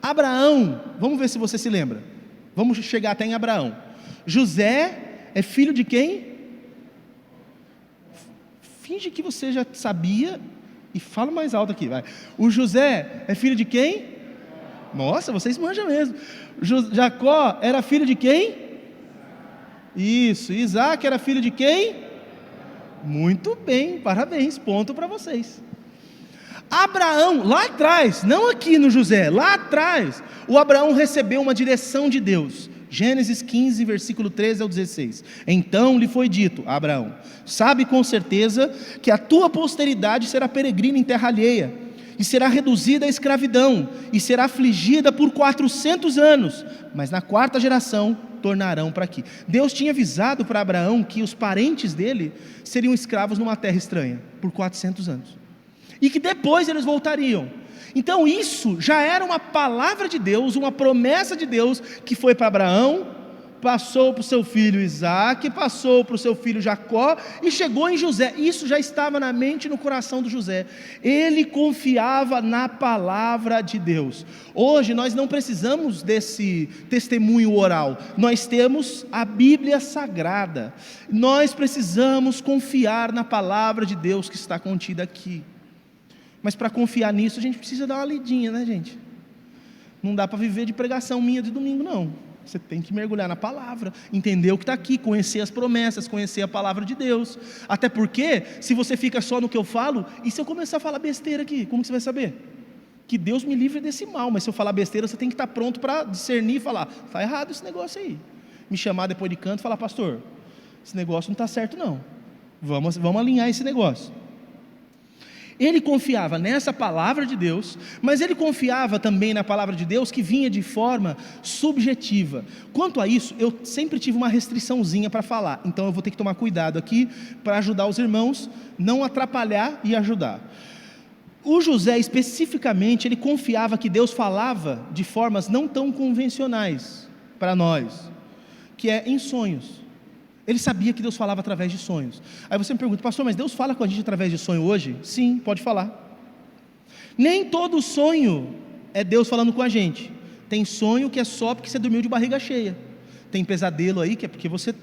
Abraão, vamos ver se você se lembra, vamos chegar até em Abraão. José é filho de quem? Finge que você já sabia e fala mais alto aqui, vai. O José é filho de quem? Nossa, vocês manjam mesmo. Jacó era filho de quem? Isso, Isaac era filho de quem? Muito bem, parabéns, ponto para vocês. Abraão, lá atrás, não aqui no José, lá atrás, o Abraão recebeu uma direção de Deus. Gênesis 15, versículo 13 ao 16. Então lhe foi dito a Abraão, sabe com certeza que a tua posteridade será peregrina em terra alheia, e será reduzida à escravidão, e será afligida por 400 anos, mas na 4ª geração tornarão para aqui. Deus tinha avisado para Abraão que os parentes dele seriam escravos numa terra estranha, por 400 anos, e que depois eles voltariam. Então isso já era uma palavra de Deus, uma promessa de Deus, que foi para Abraão, passou para o seu filho Isaac, passou para o seu filho Jacó, e chegou em José. Isso já estava na mente e no coração do José. Ele confiava na palavra de Deus. Hoje nós não precisamos desse testemunho oral, nós temos a Bíblia Sagrada. Nós precisamos confiar na palavra de Deus que está contida aqui. Mas para confiar nisso a gente precisa dar uma lidinha, né, gente? Não dá para viver de pregação minha de domingo, não. Você tem que mergulhar na palavra, entender o que está aqui, conhecer as promessas, conhecer a palavra de Deus. Até porque, se você fica só no que eu falo, e se eu começar a falar besteira aqui, como que você vai saber? Que Deus me livre desse mal, mas se eu falar besteira, você tem que estar pronto para discernir e falar, está errado esse negócio aí. Me chamar depois de canto e falar, pastor, esse negócio não está certo não, vamos alinhar esse negócio. Ele confiava nessa palavra de Deus, mas ele confiava também na palavra de Deus que vinha de forma subjetiva. Quanto a isso, eu sempre tive uma restriçãozinha para falar, então eu vou ter que tomar cuidado aqui para ajudar os irmãos, não atrapalhar e ajudar. O José especificamente, ele confiava que Deus falava de formas não tão convencionais para nós, que é em sonhos. Ele sabia que Deus falava através de sonhos. Aí você me pergunta, pastor, mas Deus fala com a gente através de sonho hoje? Sim, pode falar. Nem todo sonho é Deus falando com a gente. Tem sonho que é só porque você dormiu de barriga cheia. Tem pesadelo aí que é porque você,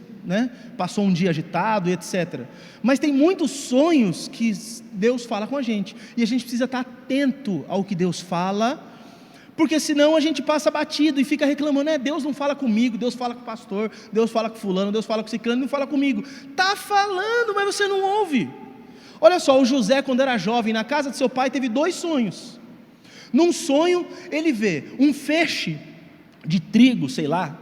passou um dia agitado e etc. Mas tem muitos sonhos que Deus fala com a gente. E a gente precisa estar atento ao que Deus fala, porque senão a gente passa batido e fica reclamando, Deus não fala comigo, Deus fala com o pastor, Deus fala com fulano, Deus fala com ciclano, não fala comigo. Está falando, mas você não ouve. Olha só, o José, quando era jovem, na casa de seu pai, teve 2 sonhos. Num sonho, ele vê um feixe de trigo, sei lá,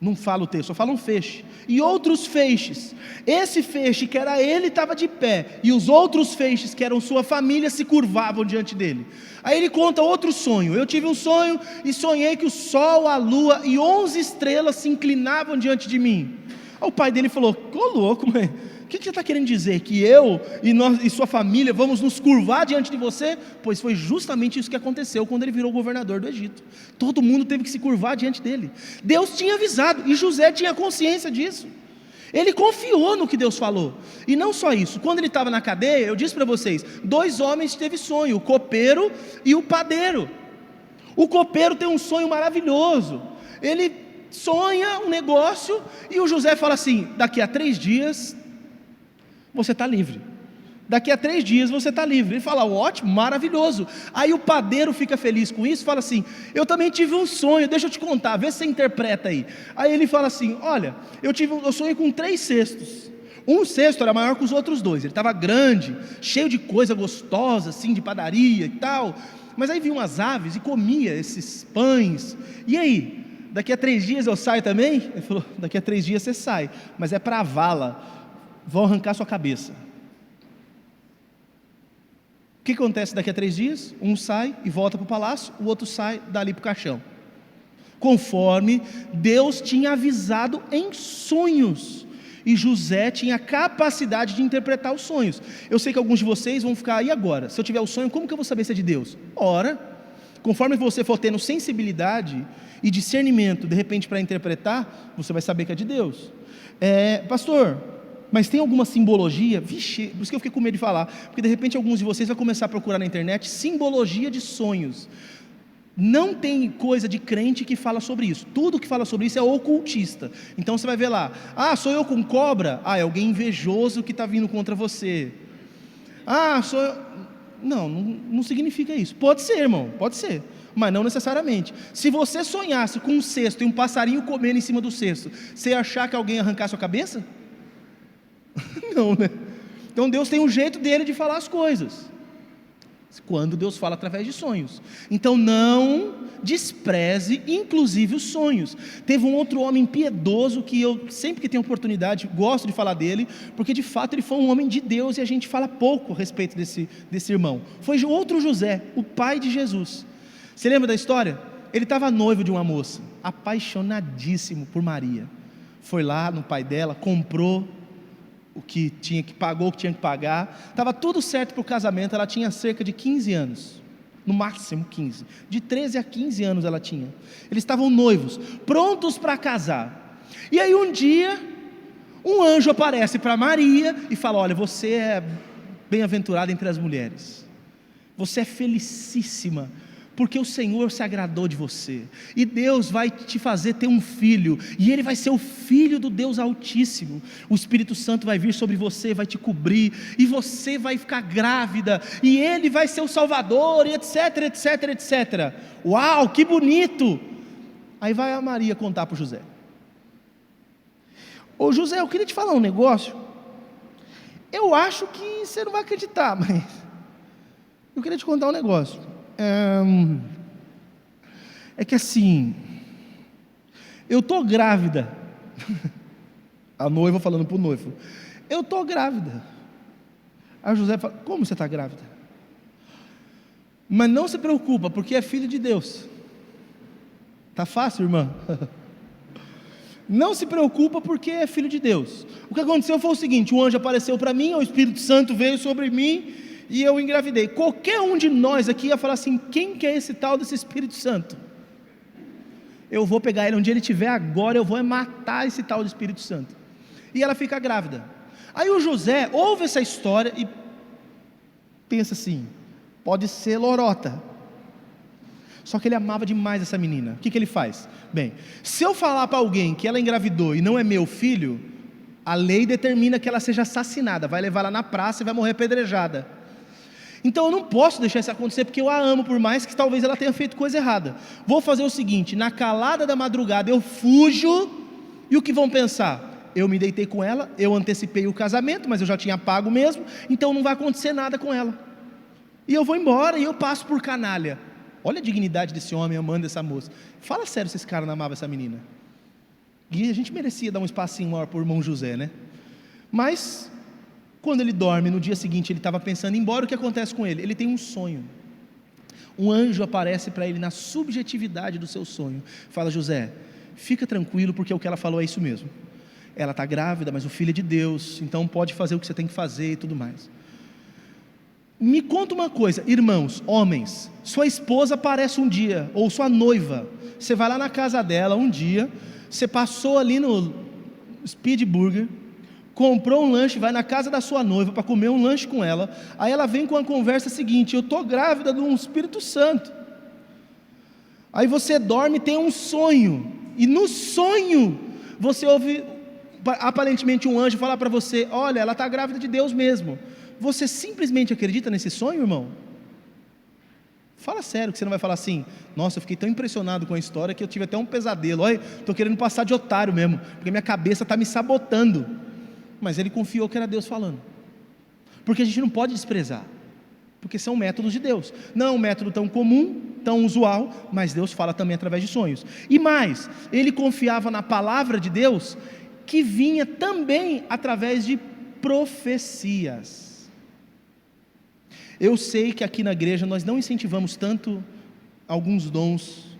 não fala o texto, só fala um feixe, e outros feixes. Esse feixe que era ele estava de pé, e os outros feixes que eram sua família se curvavam diante dele. Aí ele conta outro sonho, eu tive um sonho e sonhei que o sol, a lua e 11 estrelas se inclinavam diante de mim. Aí o pai dele falou, ô louco, mãe, o que você está querendo dizer? Que eu e sua família vamos nos curvar diante de você? Pois foi justamente isso que aconteceu quando ele virou governador do Egito. Todo mundo teve que se curvar diante dele. Deus tinha avisado, e José tinha consciência disso. Ele confiou no que Deus falou. E não só isso, quando ele estava na cadeia, eu disse para vocês, 2 homens teve sonho, o copeiro e o padeiro. O copeiro tem um sonho maravilhoso. Ele sonha um negócio e o José fala assim, daqui a 3 dias você está livre. Daqui a 3 dias você está livre. Ele fala, ótimo, maravilhoso. Aí o padeiro fica feliz com isso, fala assim, eu também tive um sonho, deixa eu te contar, vê se você interpreta aí. Aí ele fala assim, olha, eu sonhei com 3 cestos. Um cesto era maior que os outros 2, ele estava grande, cheio de coisa gostosa, assim, de padaria e tal. Mas aí vinham umas aves e comia esses pães. E aí, daqui a 3 dias eu saio também? Ele falou, daqui a 3 dias você sai, mas é para a vala, vão arrancar sua cabeça. O que acontece daqui a 3 dias? Um sai e volta para o palácio, o outro sai dali para o caixão, conforme Deus tinha avisado em sonhos, e José tinha a capacidade de interpretar os sonhos. Eu sei que alguns de vocês vão ficar, e agora? Se eu tiver o sonho, como que eu vou saber se é de Deus? Ora, conforme você for tendo sensibilidade e discernimento, de repente para interpretar, você vai saber que é de Deus. Pastor, mas tem alguma simbologia? Vixe, por isso que eu fiquei com medo de falar, porque de repente alguns de vocês vão começar a procurar na internet simbologia de sonhos. Não tem coisa de crente que fala sobre isso. Tudo que fala sobre isso é ocultista. Então você vai ver lá, sou eu com cobra? É alguém invejoso que está vindo contra você. Sou eu... Não significa isso. Pode ser, irmão, pode ser, mas não necessariamente. Se você sonhasse com um cesto e um passarinho comendo em cima do cesto, você ia achar que alguém ia arrancar sua cabeça? Não, né? Então Deus tem um jeito dele de falar as coisas, quando Deus fala através de sonhos. Então não despreze inclusive os sonhos. Teve um outro homem piedoso que eu sempre que tenho oportunidade gosto de falar dele, porque de fato ele foi um homem de Deus e a gente fala pouco a respeito desse irmão. Foi outro José, o pai de Jesus. Você lembra da história? Ele estava noivo de uma moça, apaixonadíssimo por Maria. Foi lá no pai dela, comprou pagou o que tinha que pagar, estava tudo certo para o casamento. Ela tinha cerca de 15 anos, no máximo 15, de 13 a 15 anos ela tinha. Eles estavam noivos, prontos para casar, e aí um dia, um anjo aparece para Maria e fala, olha, você é bem-aventurada entre as mulheres, você é felicíssima, porque o Senhor se agradou de você, e Deus vai te fazer ter um filho, e ele vai ser o filho do Deus Altíssimo. O Espírito Santo vai vir sobre você, vai te cobrir, e você vai ficar grávida, e ele vai ser o Salvador, e etc, etc, etc. Uau, que bonito! Aí vai a Maria contar para o José: ô José, eu queria te falar um negócio. Eu acho que você não vai acreditar, mas eu queria te contar um negócio. É que assim, eu estou grávida. A noiva falando para o noivo: eu estou grávida. Aí o José fala: como você está grávida? Mas não se preocupa, porque é filho de Deus. Tá fácil, irmã? Não se preocupa, porque é filho de Deus. O que aconteceu foi o seguinte: um anjo apareceu para mim, o Espírito Santo veio sobre mim e eu engravidei. Qualquer um de nós aqui ia falar assim: quem que é esse tal desse Espírito Santo? Eu vou pegar ele onde ele estiver agora, eu vou matar esse tal de Espírito Santo. E ela fica grávida. Aí o José ouve essa história e pensa assim: pode ser lorota. Só que ele amava demais essa menina. O que ele faz? Bem, se eu falar para alguém que ela engravidou e não é meu filho, a lei determina que ela seja assassinada, vai levar ela na praça e vai morrer apedrejada. Então eu não posso deixar isso acontecer, porque eu a amo, por mais que talvez ela tenha feito coisa errada. Vou fazer o seguinte: na calada da madrugada eu fujo, e o que vão pensar? Eu me deitei com ela, eu antecipei o casamento, mas eu já tinha pago mesmo, então não vai acontecer nada com ela. E eu vou embora e eu passo por canalha. Olha a dignidade desse homem amando essa moça. Fala sério se esse cara não amava essa menina. E a gente merecia dar um espacinho maior para o irmão José, né? Mas quando ele dorme, no dia seguinte ele estava pensando em ir embora. O que acontece com ele? Ele tem um sonho. Um anjo aparece para ele na subjetividade do seu sonho. Fala: José, fica tranquilo, porque o que ela falou é isso mesmo. Ela está grávida, mas o filho é de Deus, então pode fazer o que você tem que fazer e tudo mais. Me conta uma coisa, irmãos, homens, sua esposa aparece um dia, ou sua noiva, você vai lá na casa dela um dia, você passou ali no Speed Burger, comprou um lanche, vai na casa da sua noiva para comer um lanche com ela, aí ela vem com a conversa seguinte: eu estou grávida de um Espírito Santo. Aí você dorme e tem um sonho, e no sonho você ouve aparentemente um anjo falar para você: olha, ela está grávida de Deus mesmo. Você simplesmente acredita nesse sonho, irmão? Fala sério, que você não vai falar assim: nossa, eu fiquei tão impressionado com a história que eu tive até um pesadelo, olha, estou querendo passar de otário mesmo, porque minha cabeça está me sabotando. Mas ele confiou que era Deus falando, porque a gente não pode desprezar, porque são métodos de Deus. Não é um método tão comum, tão usual, mas Deus fala também através de sonhos. E mais, ele confiava na palavra de Deus, que vinha também através de profecias. Eu sei que aqui na igreja nós não incentivamos tanto alguns dons,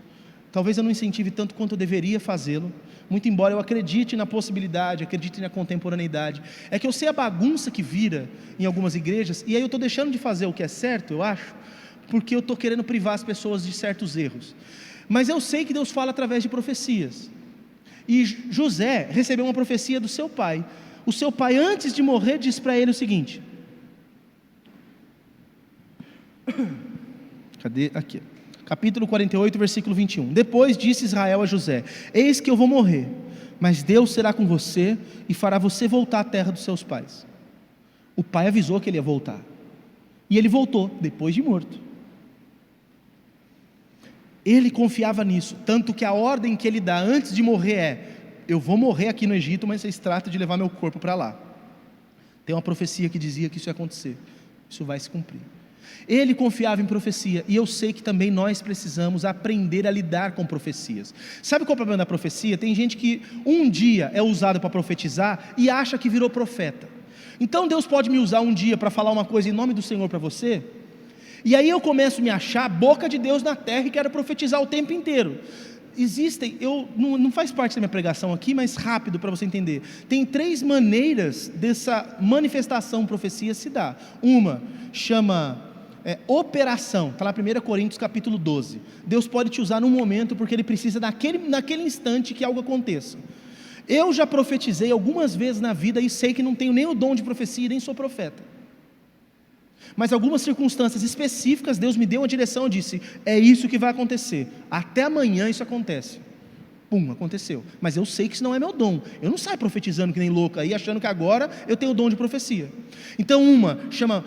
talvez eu não incentive tanto quanto eu deveria fazê-lo, muito embora eu acredite na possibilidade, acredite na contemporaneidade. É que eu sei a bagunça que vira em algumas igrejas, e aí eu estou deixando de fazer o que é certo, eu acho, porque eu estou querendo privar as pessoas de certos erros. Mas eu sei que Deus fala através de profecias, e José recebeu uma profecia do seu pai. O seu pai, antes de morrer, disse para ele o seguinte: cadê? Aqui, capítulo 48, versículo 21. Depois disse Israel a José: eis que eu vou morrer, mas Deus será com você e fará você voltar à terra dos seus pais. O pai avisou que ele ia voltar, e ele voltou depois de morto. Ele confiava nisso, tanto que a ordem que ele dá antes de morrer é: eu vou morrer aqui no Egito, mas vocês tratam de levar meu corpo para lá. Tem uma profecia que dizia que isso ia acontecer, isso vai se cumprir. Ele confiava em profecia, e eu sei que também nós precisamos aprender a lidar com profecias. Sabe qual é o problema da profecia? Tem gente que um dia é usado para profetizar e acha que virou profeta. Então Deus pode me usar um dia para falar uma coisa em nome do Senhor para você, e aí eu começo a me achar boca de Deus na terra e quero profetizar o tempo inteiro. Existem, não faz parte da minha pregação aqui, mas rápido para você entender. Tem 3 maneiras dessa manifestação profecia se dar. Uma chama operação, está lá em 1 Coríntios capítulo 12. Deus pode te usar num momento, porque Ele precisa naquele instante que algo aconteça. Eu já profetizei algumas vezes na vida e sei que não tenho nem o dom de profecia, nem sou profeta, mas algumas circunstâncias específicas Deus me deu uma direção e disse: é isso que vai acontecer, até amanhã isso acontece. Pum, aconteceu. Mas eu sei que isso não é meu dom. Eu não saio profetizando que nem louco aí, achando que agora eu tenho o dom de profecia. Então uma chama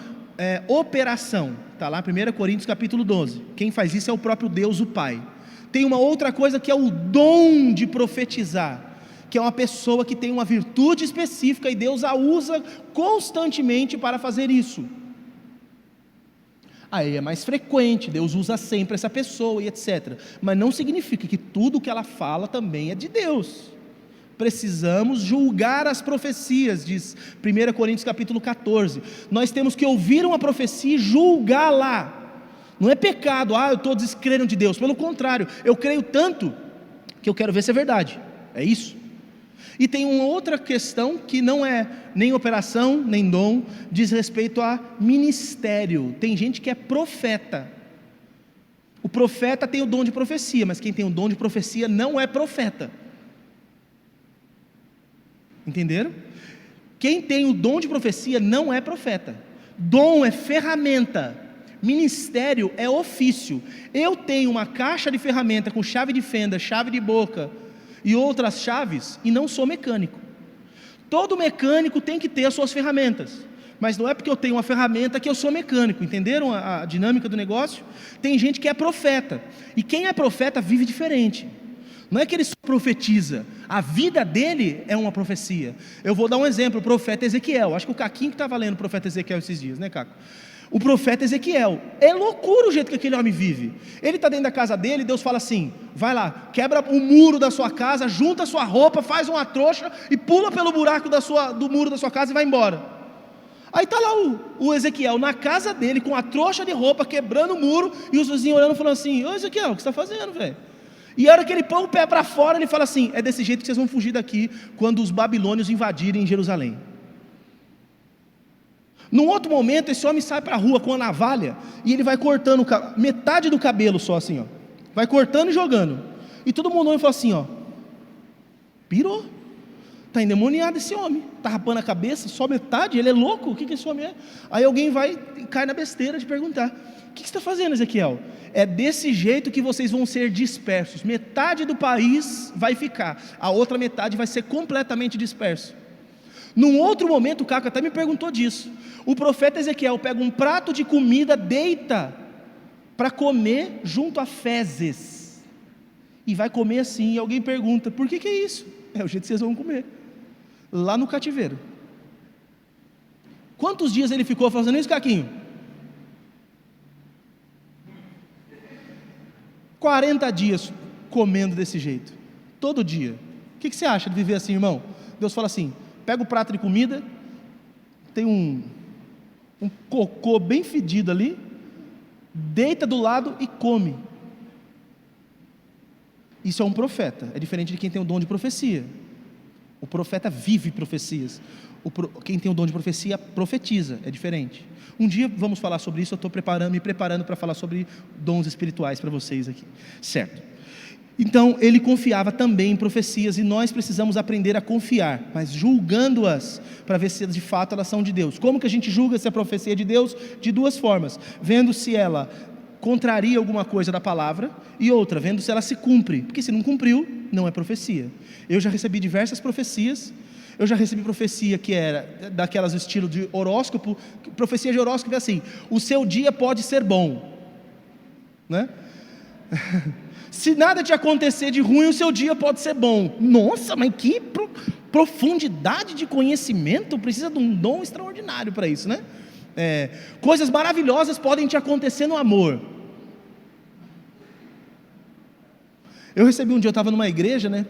operação, está lá em 1 Coríntios capítulo 12. Quem faz isso é o próprio Deus, o Pai. Tem uma outra coisa que é o dom de profetizar, que é uma pessoa que tem uma virtude específica e Deus a usa constantemente para fazer isso. Aí é mais frequente, Deus usa sempre essa pessoa e etc. Mas não significa que tudo que ela fala também é de Deus. Precisamos julgar as profecias, diz 1 Coríntios capítulo 14. Nós temos que ouvir uma profecia e julgá-la. Não é pecado, eu estou descrendo de Deus. Pelo contrário, eu creio tanto que eu quero ver se é verdade. É isso. E tem uma outra questão que não é nem operação, nem dom, diz respeito a ministério. Tem gente que é profeta. O profeta tem o dom de profecia, mas quem tem o dom de profecia não é profeta. Entenderam? Quem tem o dom de profecia não é profeta. Dom é ferramenta, ministério é ofício. Eu tenho uma caixa de ferramenta com chave de fenda, chave de boca e outras chaves e não sou mecânico. Todo mecânico tem que ter as suas ferramentas, mas não é porque eu tenho uma ferramenta que eu sou mecânico. Entenderam a dinâmica do negócio? Tem gente que é profeta, e quem é profeta vive diferente. Não é que ele só profetiza, a vida dele é uma profecia. Eu vou dar um exemplo, o profeta Ezequiel. Acho que o Caquinho que estava lendo o profeta Ezequiel esses dias, né, Caco? O profeta Ezequiel, é loucura o jeito que aquele homem vive. Ele está dentro da casa dele, Deus fala assim: vai lá, quebra o muro da sua casa, junta a sua roupa, faz uma trouxa e pula pelo buraco do muro da sua casa e vai embora. Aí está lá o Ezequiel na casa dele com a trouxa de roupa, quebrando o muro, e os vizinhos olhando e falando assim: ô Ezequiel, o que você está fazendo, velho? E a hora que ele põe o pé para fora, ele fala assim: é desse jeito que vocês vão fugir daqui quando os babilônios invadirem Jerusalém. Num outro momento, esse homem sai para a rua com a navalha e ele vai cortando metade do cabelo só assim, ó. Vai cortando e jogando. E todo mundo olha e fala assim, ó: pirou, está endemoniado esse homem, está rapando a cabeça, só metade, ele é louco, o que esse homem é? Aí alguém vai e cai na besteira de perguntar: o que você está fazendo, Ezequiel? É desse jeito que vocês vão ser dispersos. Metade do país vai ficar, a outra metade vai ser completamente disperso. Num outro momento, o Caco até me perguntou disso. O profeta Ezequiel pega um prato de comida, deita para comer junto a fezes, e vai comer assim, e alguém pergunta: por que é isso? É o jeito que vocês vão comer, lá no cativeiro. Quantos dias ele ficou fazendo isso, Caquinho? 40 dias comendo desse jeito, todo dia. O que você acha de viver assim, irmão? Deus fala assim: pega o prato de comida, tem um cocô bem fedido ali, deita do lado e come. Isso é um profeta, é diferente de quem tem o dom de profecia. O profeta vive profecias. Quem tem o dom de profecia profetiza, é diferente. Um dia vamos falar sobre isso, eu estou me preparando para falar sobre dons espirituais para vocês aqui, certo? Então ele confiava também em profecias, e nós precisamos aprender a confiar, mas julgando-as, para ver se de fato elas são de Deus. Como que a gente julga se a profecia é de Deus? De duas formas: vendo se ela contraria alguma coisa da palavra, e outra, vendo se ela se cumpre, porque se não cumpriu, não é profecia. Eu já recebi diversas profecias. Eu já recebi profecia que era daquelas do estilo de horóscopo. Profecia de horóscopo é assim: o seu dia pode ser bom, né? Se nada te acontecer de ruim, o seu dia pode ser bom. Nossa, mas que profundidade de conhecimento! Precisa de um dom extraordinário para isso, né? Coisas maravilhosas podem te acontecer no amor. Eu recebi um dia, eu estava numa igreja, né?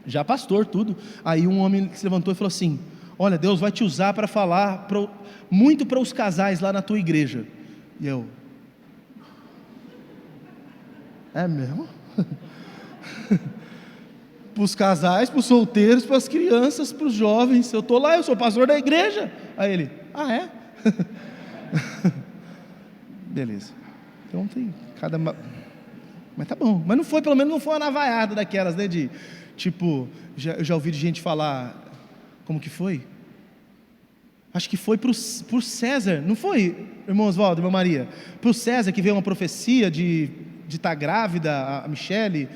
Já pastor, tudo. Aí um homem se levantou e falou assim: olha, Deus vai te usar para falar muito para os casais lá na tua igreja. E eu: é mesmo? Para os casais, para os solteiros, para as crianças, para os jovens. Eu estou lá, eu sou pastor da igreja. Aí ele: ah, é? Beleza. Então tem cada... Mas tá bom. Mas não foi, pelo menos não foi uma navaiada daquelas, né? De tipo, eu já ouvi de gente falar... Como que foi? Acho que foi para o César. Não foi, irmão Oswaldo, irmã Maria? Para o César que veio uma profecia de estar grávida, a Michele.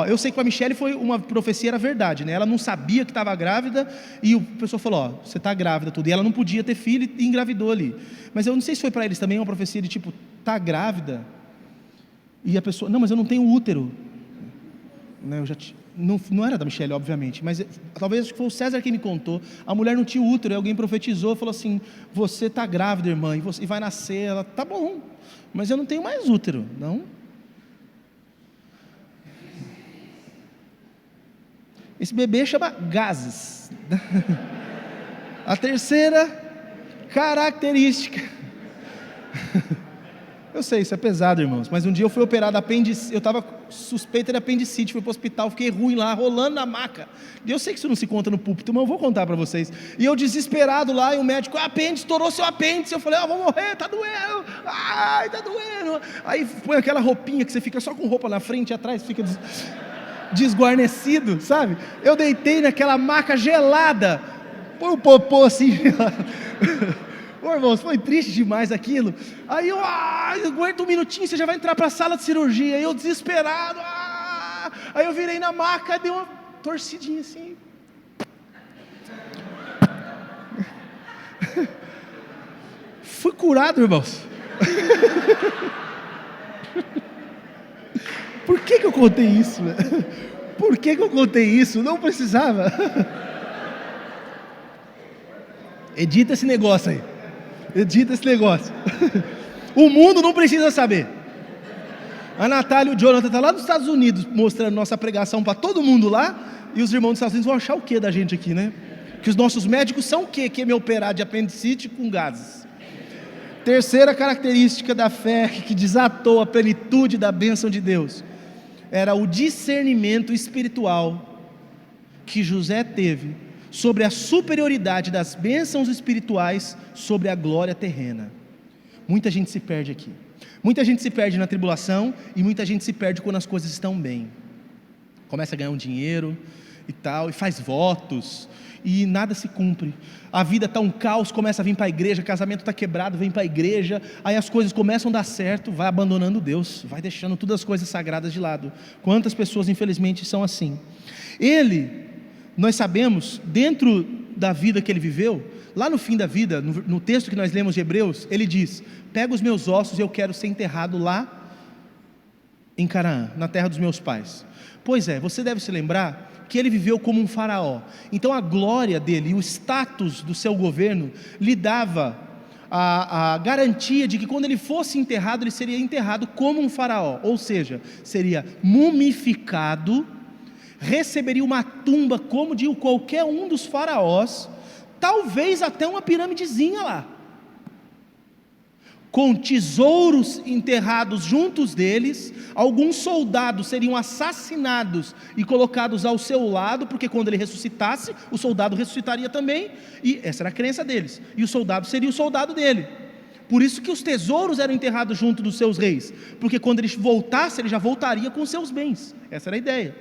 Eu sei que para a Michele foi uma profecia, era verdade, né? Ela não sabia que estava grávida, e o pessoal falou: você está grávida, tudo. E ela não podia ter filho e engravidou ali. Mas eu não sei se foi para eles também uma profecia de tipo, está grávida. E a pessoa, não, mas eu não tenho útero. Eu já não era da Michelle, obviamente, mas talvez acho que foi o César que me contou. A mulher não tinha útero, e alguém profetizou, falou assim: você está grávida, irmã, e vai nascer. Ela, tá bom, mas eu não tenho mais útero. Não. Esse bebê chama gases. A terceira característica. Eu sei, isso é pesado, irmãos, mas um dia eu fui operado apendicite, eu estava suspeito de apendicite, fui para o hospital, fiquei ruim lá, rolando na maca. E eu sei que isso não se conta no púlpito, mas eu vou contar para vocês. E eu desesperado lá, e o médico, apêndice, estourou seu apêndice. Eu falei, vou morrer, tá doendo, ai, tá doendo. Aí põe aquela roupinha que você fica só com roupa na frente e atrás, fica desguarnecido, sabe? Eu deitei naquela maca gelada, põe o popô assim, Ô irmãos, foi triste demais aquilo. Aí eu aguento um minutinho, você já vai entrar para a sala de cirurgia. Aí eu desesperado, aí eu virei na maca, dei uma torcidinha assim. Fui curado, irmãos. Por que eu contei isso? Por que eu contei isso? Não precisava. Edita esse negócio aí. Edita esse negócio. O mundo não precisa saber. A Natália e o Jonathan estão lá nos Estados Unidos mostrando nossa pregação para todo mundo lá. E os irmãos dos Estados Unidos vão achar o que da gente aqui, né? Que os nossos médicos são o quê? Que é me operar de apendicite com gases. Terceira característica da fé que desatou a plenitude da bênção de Deus era o discernimento espiritual que José teve sobre a superioridade das bênçãos espirituais sobre a glória terrena. Muita gente se perde aqui. Muita gente se perde na tribulação e muita gente se perde quando as coisas estão bem. Começa a ganhar um dinheiro e tal, e faz votos, e nada se cumpre. A vida está um caos, começa a vir para a igreja, casamento está quebrado, vem para a igreja, aí as coisas começam a dar certo, vai abandonando Deus, vai deixando todas as coisas sagradas de lado. Quantas pessoas infelizmente são assim? Nós sabemos, dentro da vida que ele viveu, lá no fim da vida, no texto que nós lemos de Hebreus, ele diz: pega os meus ossos e eu quero ser enterrado lá em Canaã, na terra dos meus pais. Pois é, você deve se lembrar que ele viveu como um faraó, então a glória dele e o status do seu governo lhe dava a garantia de que quando ele fosse enterrado, ele seria enterrado como um faraó, ou seja, seria mumificado, receberia uma tumba como de qualquer um dos faraós, talvez até uma piramidezinha lá, com tesouros enterrados juntos deles. Alguns soldados seriam assassinados e colocados ao seu lado, porque quando ele ressuscitasse, o soldado ressuscitaria também, e essa era a crença deles, e o soldado seria o soldado dele. Por isso que os tesouros eram enterrados junto dos seus reis, porque quando ele voltasse, ele já voltaria com os seus bens. Essa era a ideia.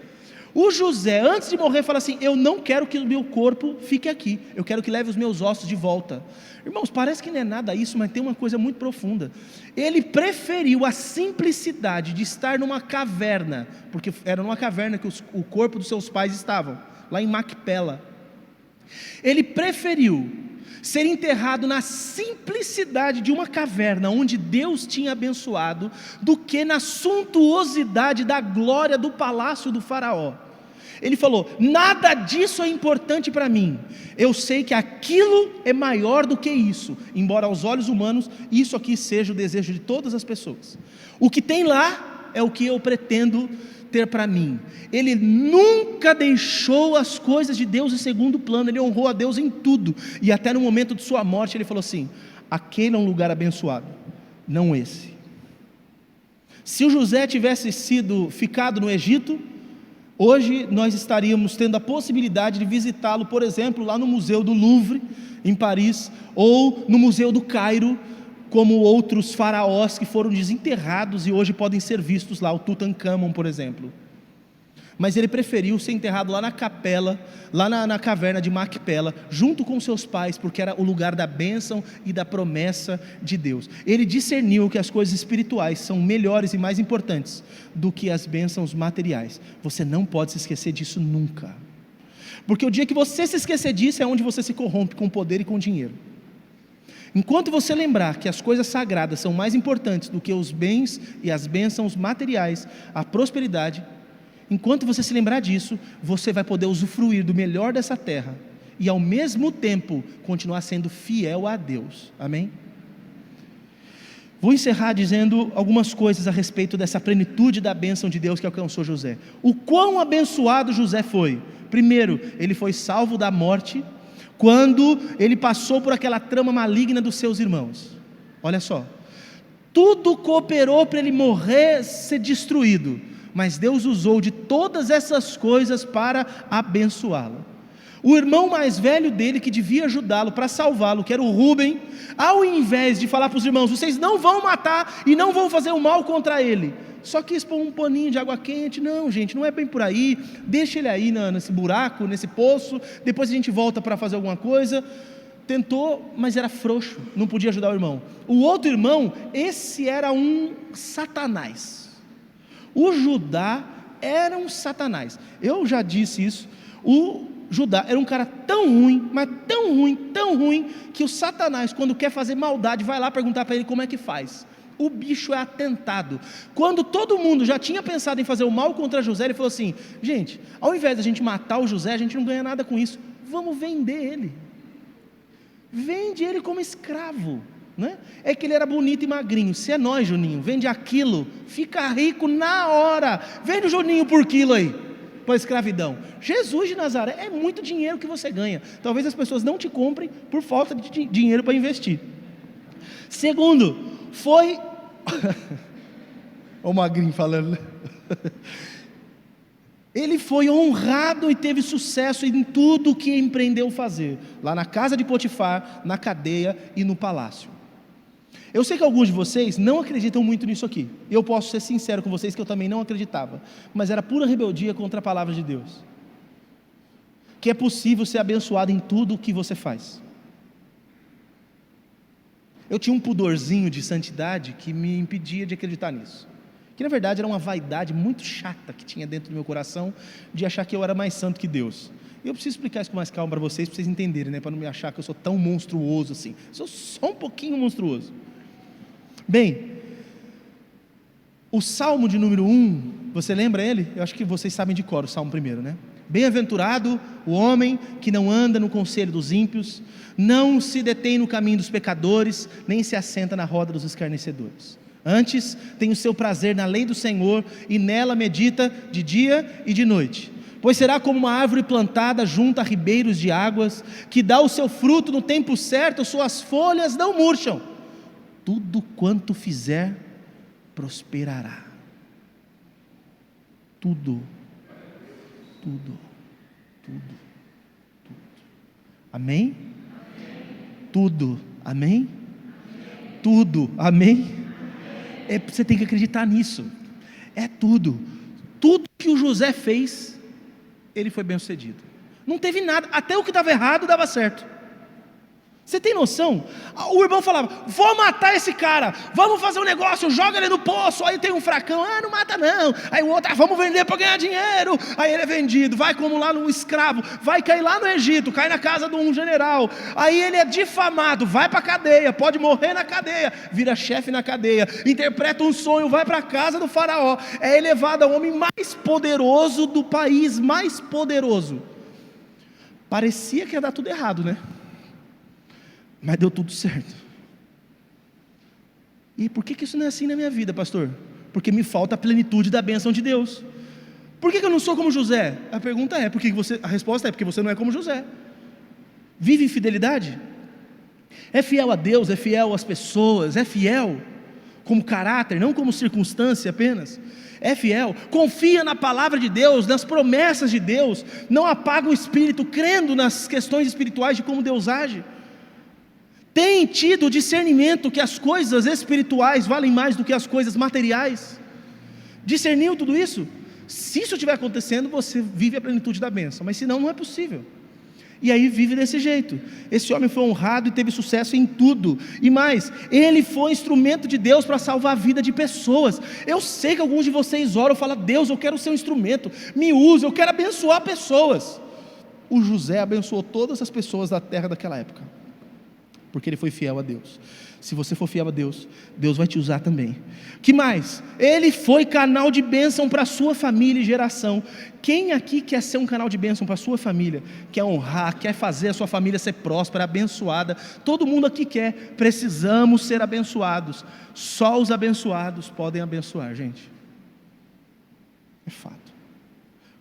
O José, antes de morrer, fala assim: eu não quero que o meu corpo fique aqui, eu quero que leve os meus ossos de volta. Irmãos, parece que não é nada isso, mas tem uma coisa muito profunda. Ele preferiu a simplicidade de estar numa caverna, porque era numa caverna que o corpo dos seus pais estavam, lá em Macpela. Ele preferiu ser enterrado na simplicidade de uma caverna onde Deus tinha abençoado, do que na suntuosidade da glória do palácio do faraó. Ele falou: nada disso é importante para mim, eu sei que aquilo é maior do que isso, embora aos olhos humanos isso aqui seja o desejo de todas as pessoas. O que tem lá é o que eu pretendo ter para mim. Ele nunca deixou as coisas de Deus em segundo plano, ele honrou a Deus em tudo, e até no momento de sua morte ele falou assim: aquele é um lugar abençoado, não esse. Se o José tivesse ficado no Egito, hoje nós estaríamos tendo a possibilidade de visitá-lo, por exemplo, lá no Museu do Louvre, em Paris, ou no Museu do Cairo, como outros faraós que foram desenterrados e hoje podem ser vistos lá, o Tutankhamon, por exemplo. Mas ele preferiu ser enterrado lá na capela, lá na caverna de Macpela, junto com seus pais, porque era o lugar da bênção e da promessa de Deus. Ele discerniu que as coisas espirituais são melhores e mais importantes do que as bênçãos materiais. Você não pode se esquecer disso nunca, porque o dia que você se esquecer disso é onde você se corrompe com poder e com dinheiro. Enquanto você lembrar que as coisas sagradas são mais importantes do que os bens e as bênçãos materiais, a prosperidade, enquanto você se lembrar disso, você vai poder usufruir do melhor dessa terra e ao mesmo tempo continuar sendo fiel a Deus. Amém? Vou encerrar dizendo algumas coisas a respeito dessa plenitude da bênção de Deus que alcançou José. O quão abençoado José foi. Primeiro, ele foi salvo da morte quando ele passou por aquela trama maligna dos seus irmãos. Olha só, tudo cooperou para ele morrer, ser destruído, mas Deus usou de todas essas coisas para abençoá-lo. O irmão mais velho dele, que devia ajudá-lo para salvá-lo, que era o Rúben, ao invés de falar para os irmãos: vocês não vão matar e não vão fazer o mal contra ele, só quis pôr um paninho de água quente. Não, gente, não é bem por aí, deixa ele aí nesse buraco, nesse poço, depois a gente volta para fazer alguma coisa. Tentou, mas era frouxo, não podia ajudar o irmão. O outro irmão, esse era um Satanás. O Judá era um Satanás. Eu já disse isso. O Judá era um cara tão ruim, mas tão ruim, que o Satanás, quando quer fazer maldade, vai lá perguntar para ele como é que faz. O bicho é atentado. Quando todo mundo já tinha pensado em fazer o mal contra José, ele falou assim: gente, ao invés de a gente matar o José, a gente não ganha nada com isso, vamos vender ele. Vende ele como escravo, né? É que ele era bonito e magrinho. Se é nós, Juninho, vende aquilo, fica rico na hora. Vende o Juninho por quilo aí, para a escravidão. Jesus de Nazaré, é muito dinheiro que você ganha. Talvez as pessoas não te comprem por falta de dinheiro para investir. Segundo, foi o magrinho falando. Ele foi honrado e teve sucesso em tudo o que empreendeu fazer, lá na casa de Potifar, na cadeia e no palácio. Eu sei que alguns de vocês não acreditam muito nisso aqui. Eu posso ser sincero com vocês que eu também não acreditava, mas era pura rebeldia contra a palavra de Deus. Que é possível ser abençoado em tudo o que você faz. Eu tinha um pudorzinho de santidade que me impedia de acreditar nisso. Que na verdade era uma vaidade muito chata que tinha dentro do meu coração, de achar que eu era mais santo que Deus. E eu preciso explicar isso com mais calma para vocês entenderem, né? Para não me achar que eu sou tão monstruoso assim. Sou só um pouquinho monstruoso. Bem, o Salmo de número 1, você lembra ele? Eu acho que vocês sabem de cor o Salmo primeiro, né? Bem-aventurado o homem que não anda no conselho dos ímpios, não se detém no caminho dos pecadores, nem se assenta na roda dos escarnecedores. Antes tem o seu prazer na lei do Senhor, e nela medita de dia e de noite. Pois será como uma árvore plantada junto a ribeiros de águas, que dá o seu fruto no tempo certo, suas folhas não murcham. Tudo quanto fizer, prosperará. Tudo. Amém? Tudo. Amém? Tudo. Amém? Você tem que acreditar nisso. É tudo. Tudo que o José fez, ele foi bem sucedido. Não teve nada, até o que estava errado dava certo. Você tem noção? O irmão falava: vou matar esse cara, vamos fazer um negócio, joga ele no poço. Aí tem um fracão: não mata não. Aí o outro: vamos vender para ganhar dinheiro. Aí ele é vendido, vai como lá no escravo, vai cair lá no Egito, cai na casa de um general. Aí ele é difamado, vai para a cadeia, pode morrer na cadeia, vira chefe na cadeia, interpreta um sonho, vai para a casa do faraó, é elevado ao homem mais poderoso do país, mais poderoso. Parecia que ia dar tudo errado, né? Mas deu tudo certo. E por que isso não é assim na minha vida, pastor? Porque me falta a plenitude da bênção de Deus. Por que eu não sou como José? A pergunta é, a resposta é porque você não é como José. Vive em fidelidade? É fiel a Deus, é fiel às pessoas, é fiel como caráter, não como circunstância apenas. É fiel, confia na palavra de Deus, nas promessas de Deus, não apaga o espírito crendo nas questões espirituais de como Deus age. Tem tido o discernimento que as coisas espirituais valem mais do que as coisas materiais? Discerniu tudo isso? Se isso estiver acontecendo, você vive a plenitude da bênção, mas senão não é possível. E aí vive desse jeito. Esse homem foi honrado e teve sucesso em tudo. E mais, ele foi instrumento de Deus para salvar a vida de pessoas. Eu sei que alguns de vocês oram e falam: Deus, eu quero ser um instrumento, me usa, eu quero abençoar pessoas. O José abençoou todas as pessoas da terra daquela época. porque ele foi fiel a Deus. Se você for fiel a Deus, Deus vai te usar também. Que mais? Ele foi canal de bênção para a sua família e geração. Quem aqui quer ser um canal de bênção para a sua família? Quer honrar, quer fazer a sua família ser próspera, abençoada? Todo mundo aqui quer. Precisamos ser abençoados. Só os abençoados podem abençoar, gente. É fato.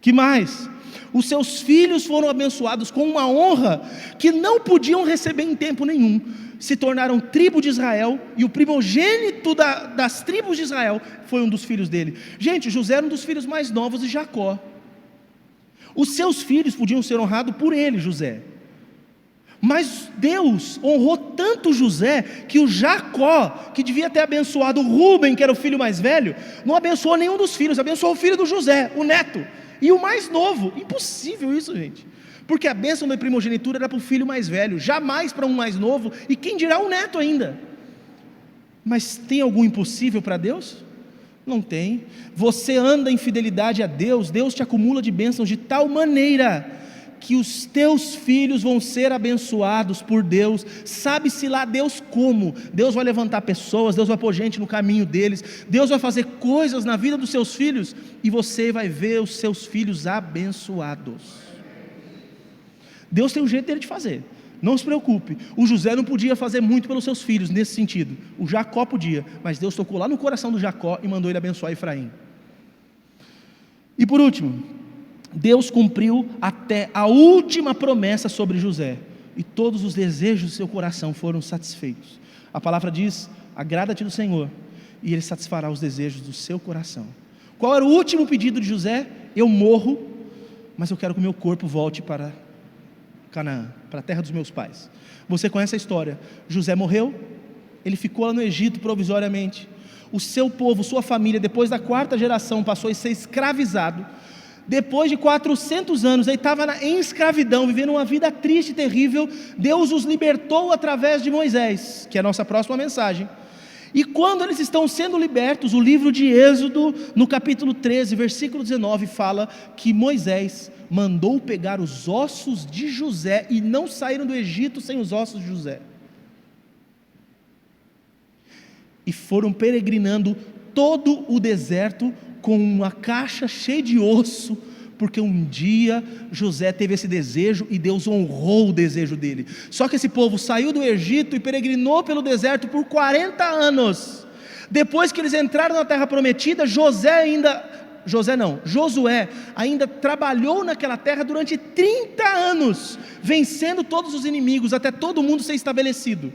Que mais? Os seus filhos foram abençoados com uma honra que não podiam receber em tempo nenhum. Se tornaram tribo de Israel, e o primogênito das tribos de Israel foi um dos filhos dele. Gente, José era um dos filhos mais novos de Jacó. Os seus filhos podiam ser honrados por ele, José. Mas Deus honrou tanto José, que o Jacó, que devia ter abençoado o Rúben, que era o filho mais velho, não abençoou nenhum dos filhos, abençoou o filho do José, o neto, e o mais novo. Impossível isso, gente. Porque a bênção da primogenitura era para o filho mais velho, jamais para um mais novo, e quem dirá um neto ainda. Mas tem algum impossível para Deus? Não tem. Você anda em fidelidade a Deus, Deus te acumula de bênçãos de tal maneira que os teus filhos vão ser abençoados por Deus. Sabe-se lá Deus como. Deus vai levantar pessoas, Deus vai pôr gente no caminho deles, Deus vai fazer coisas na vida dos seus filhos, e você vai ver os seus filhos abençoados. Deus tem um jeito dele de fazer, não se preocupe. O José não podia fazer muito pelos seus filhos nesse sentido, o Jacó podia, mas Deus tocou lá no coração do Jacó e mandou ele abençoar Efraim. E por último, Deus cumpriu até a última promessa sobre José, e todos os desejos do seu coração foram satisfeitos. A palavra diz: agrada-te do Senhor, e Ele satisfará os desejos do seu coração. Qual era o último pedido de José? Eu morro, mas eu quero que o meu corpo volte para Canaã, para a terra dos meus pais. Você conhece a história. José morreu, ele ficou lá no Egito provisoriamente. O seu povo, sua família, depois da 4ª geração, passou a ser escravizado. Depois de 400 anos, ele estava em escravidão, vivendo uma vida triste e terrível. Deus os libertou através de Moisés, que é a nossa próxima mensagem. E quando eles estão sendo libertos, o livro de Êxodo, no capítulo 13, versículo 19, fala que Moisés mandou pegar os ossos de José, e não saíram do Egito sem os ossos de José, e foram peregrinando todo o deserto com uma caixa cheia de osso, porque um dia José teve esse desejo e Deus honrou o desejo dele. Só que esse povo saiu do Egito e peregrinou pelo deserto por 40 anos. Depois que eles entraram na terra prometida, Josué ainda trabalhou naquela terra durante 30 anos, vencendo todos os inimigos, até todo mundo ser estabelecido.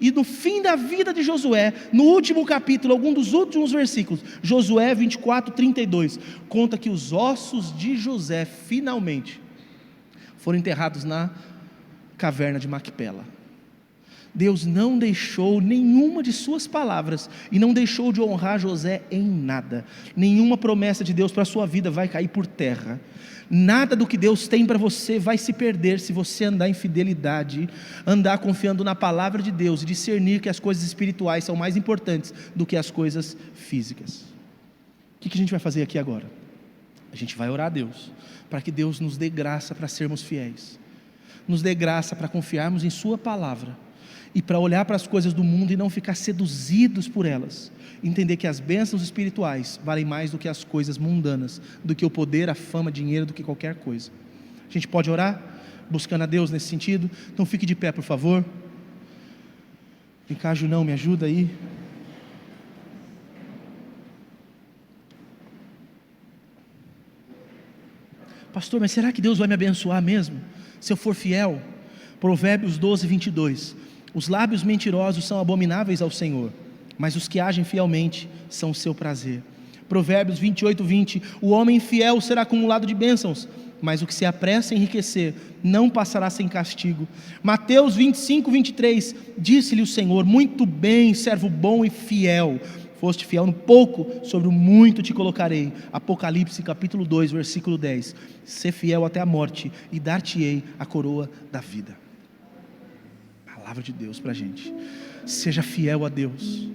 E no fim da vida de Josué, no último capítulo, algum dos últimos versículos, Josué 24:32, conta que os ossos de José finalmente foram enterrados na caverna de Macpela. Deus não deixou nenhuma de suas palavras, e não deixou de honrar José em nada. Nenhuma promessa de Deus para a sua vida vai cair por terra. Nada do que Deus tem para você vai se perder se você andar em fidelidade, andar confiando na palavra de Deus, e discernir que as coisas espirituais são mais importantes do que as coisas físicas. O que a gente vai fazer aqui agora? A gente vai orar a Deus, para que Deus nos dê graça para sermos fiéis, nos dê graça para confiarmos em sua palavra, e para olhar para as coisas do mundo e não ficar seduzidos por elas, entender que as bênçãos espirituais valem mais do que as coisas mundanas, do que o poder, a fama, dinheiro, do que qualquer coisa. A gente pode orar, buscando a Deus nesse sentido? Então fique de pé, por favor. Ricardo, não, me ajuda aí. Pastor, mas será que Deus vai me abençoar mesmo, se eu for fiel? Provérbios 12:22, os lábios mentirosos são abomináveis ao Senhor, mas os que agem fielmente são o seu prazer. Provérbios 28:20, o homem fiel será acumulado de bênçãos, mas o que se apressa a enriquecer não passará sem castigo. Mateus 25:23, disse-lhe o Senhor: muito bem, servo bom e fiel, foste fiel no pouco, sobre o muito te colocarei. Apocalipse capítulo 2, versículo 10, sê fiel até a morte, e dar-te-ei a coroa da vida. Palavra de Deus para a gente. Seja fiel a Deus,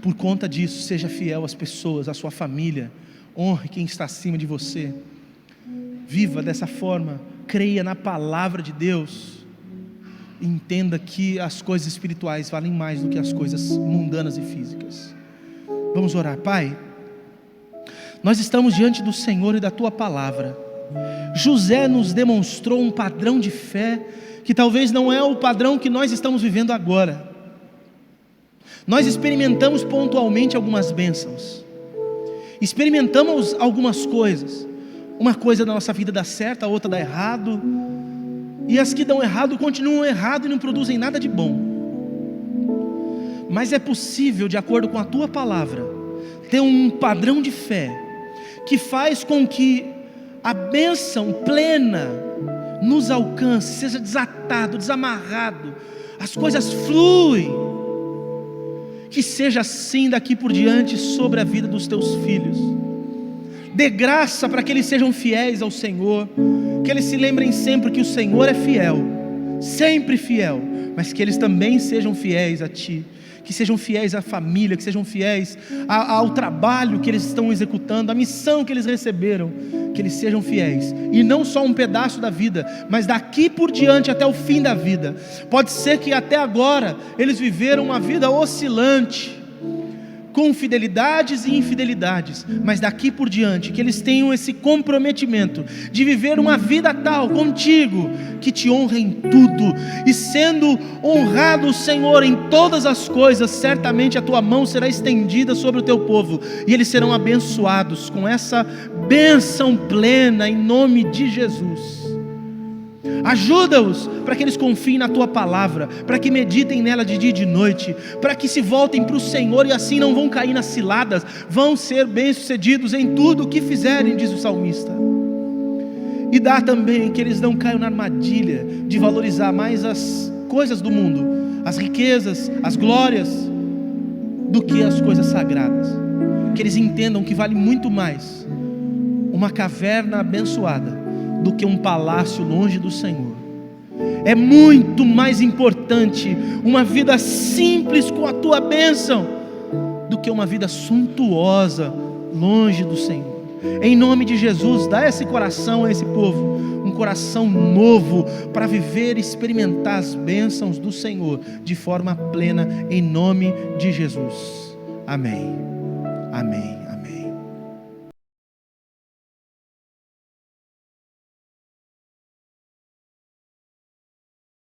por conta disso, seja fiel às pessoas, à sua família, honre quem está acima de você, viva dessa forma, creia na palavra de Deus, entenda que as coisas espirituais valem mais do que as coisas mundanas e físicas. Vamos orar. Pai, nós estamos diante do Senhor e da Tua palavra. José nos demonstrou um padrão de fé que talvez não é o padrão que nós estamos vivendo agora. Nós experimentamos pontualmente algumas bênçãos, experimentamos algumas coisas. Uma coisa na nossa vida dá certo, a outra dá errado, e as que dão errado continuam errado e não produzem nada de bom. Mas é possível, de acordo com a Tua palavra, ter um padrão de fé que faz com que a bênção plena nos alcance, seja desatado, desamarrado, as coisas fluem. Que seja assim daqui por diante sobre a vida dos Teus filhos. Dê graça para que eles sejam fiéis ao Senhor, que eles se lembrem sempre que o Senhor é fiel, sempre fiel, mas que eles também sejam fiéis a Ti, que sejam fiéis à família, que sejam fiéis ao trabalho que eles estão executando, à missão que eles receberam, que eles sejam fiéis, e não só um pedaço da vida, mas daqui por diante até o fim da vida. Pode ser que até agora eles viveram uma vida oscilante, com fidelidades e infidelidades, mas daqui por diante, que eles tenham esse comprometimento de viver uma vida tal contigo, que te honra em tudo, e sendo honrado o Senhor em todas as coisas, certamente a tua mão será estendida sobre o teu povo, e eles serão abençoados com essa bênção plena, em nome de Jesus. Ajuda-os para que eles confiem na Tua palavra, para que meditem nela de dia e de noite, para que se voltem para o Senhor e assim não vão cair nas ciladas, vão ser bem-sucedidos em tudo o que fizerem, diz o salmista. E dá também que eles não caiam na armadilha de valorizar mais as coisas do mundo, as riquezas, as glórias, do que as coisas sagradas. Que eles entendam que vale muito mais uma caverna abençoada do que um palácio longe do Senhor. É muito mais importante uma vida simples com a Tua bênção do que uma vida suntuosa longe do Senhor. Em nome de Jesus, dá esse coração a esse povo, um coração novo para viver e experimentar as bênçãos do Senhor de forma plena, em nome de Jesus. Amém. Amém.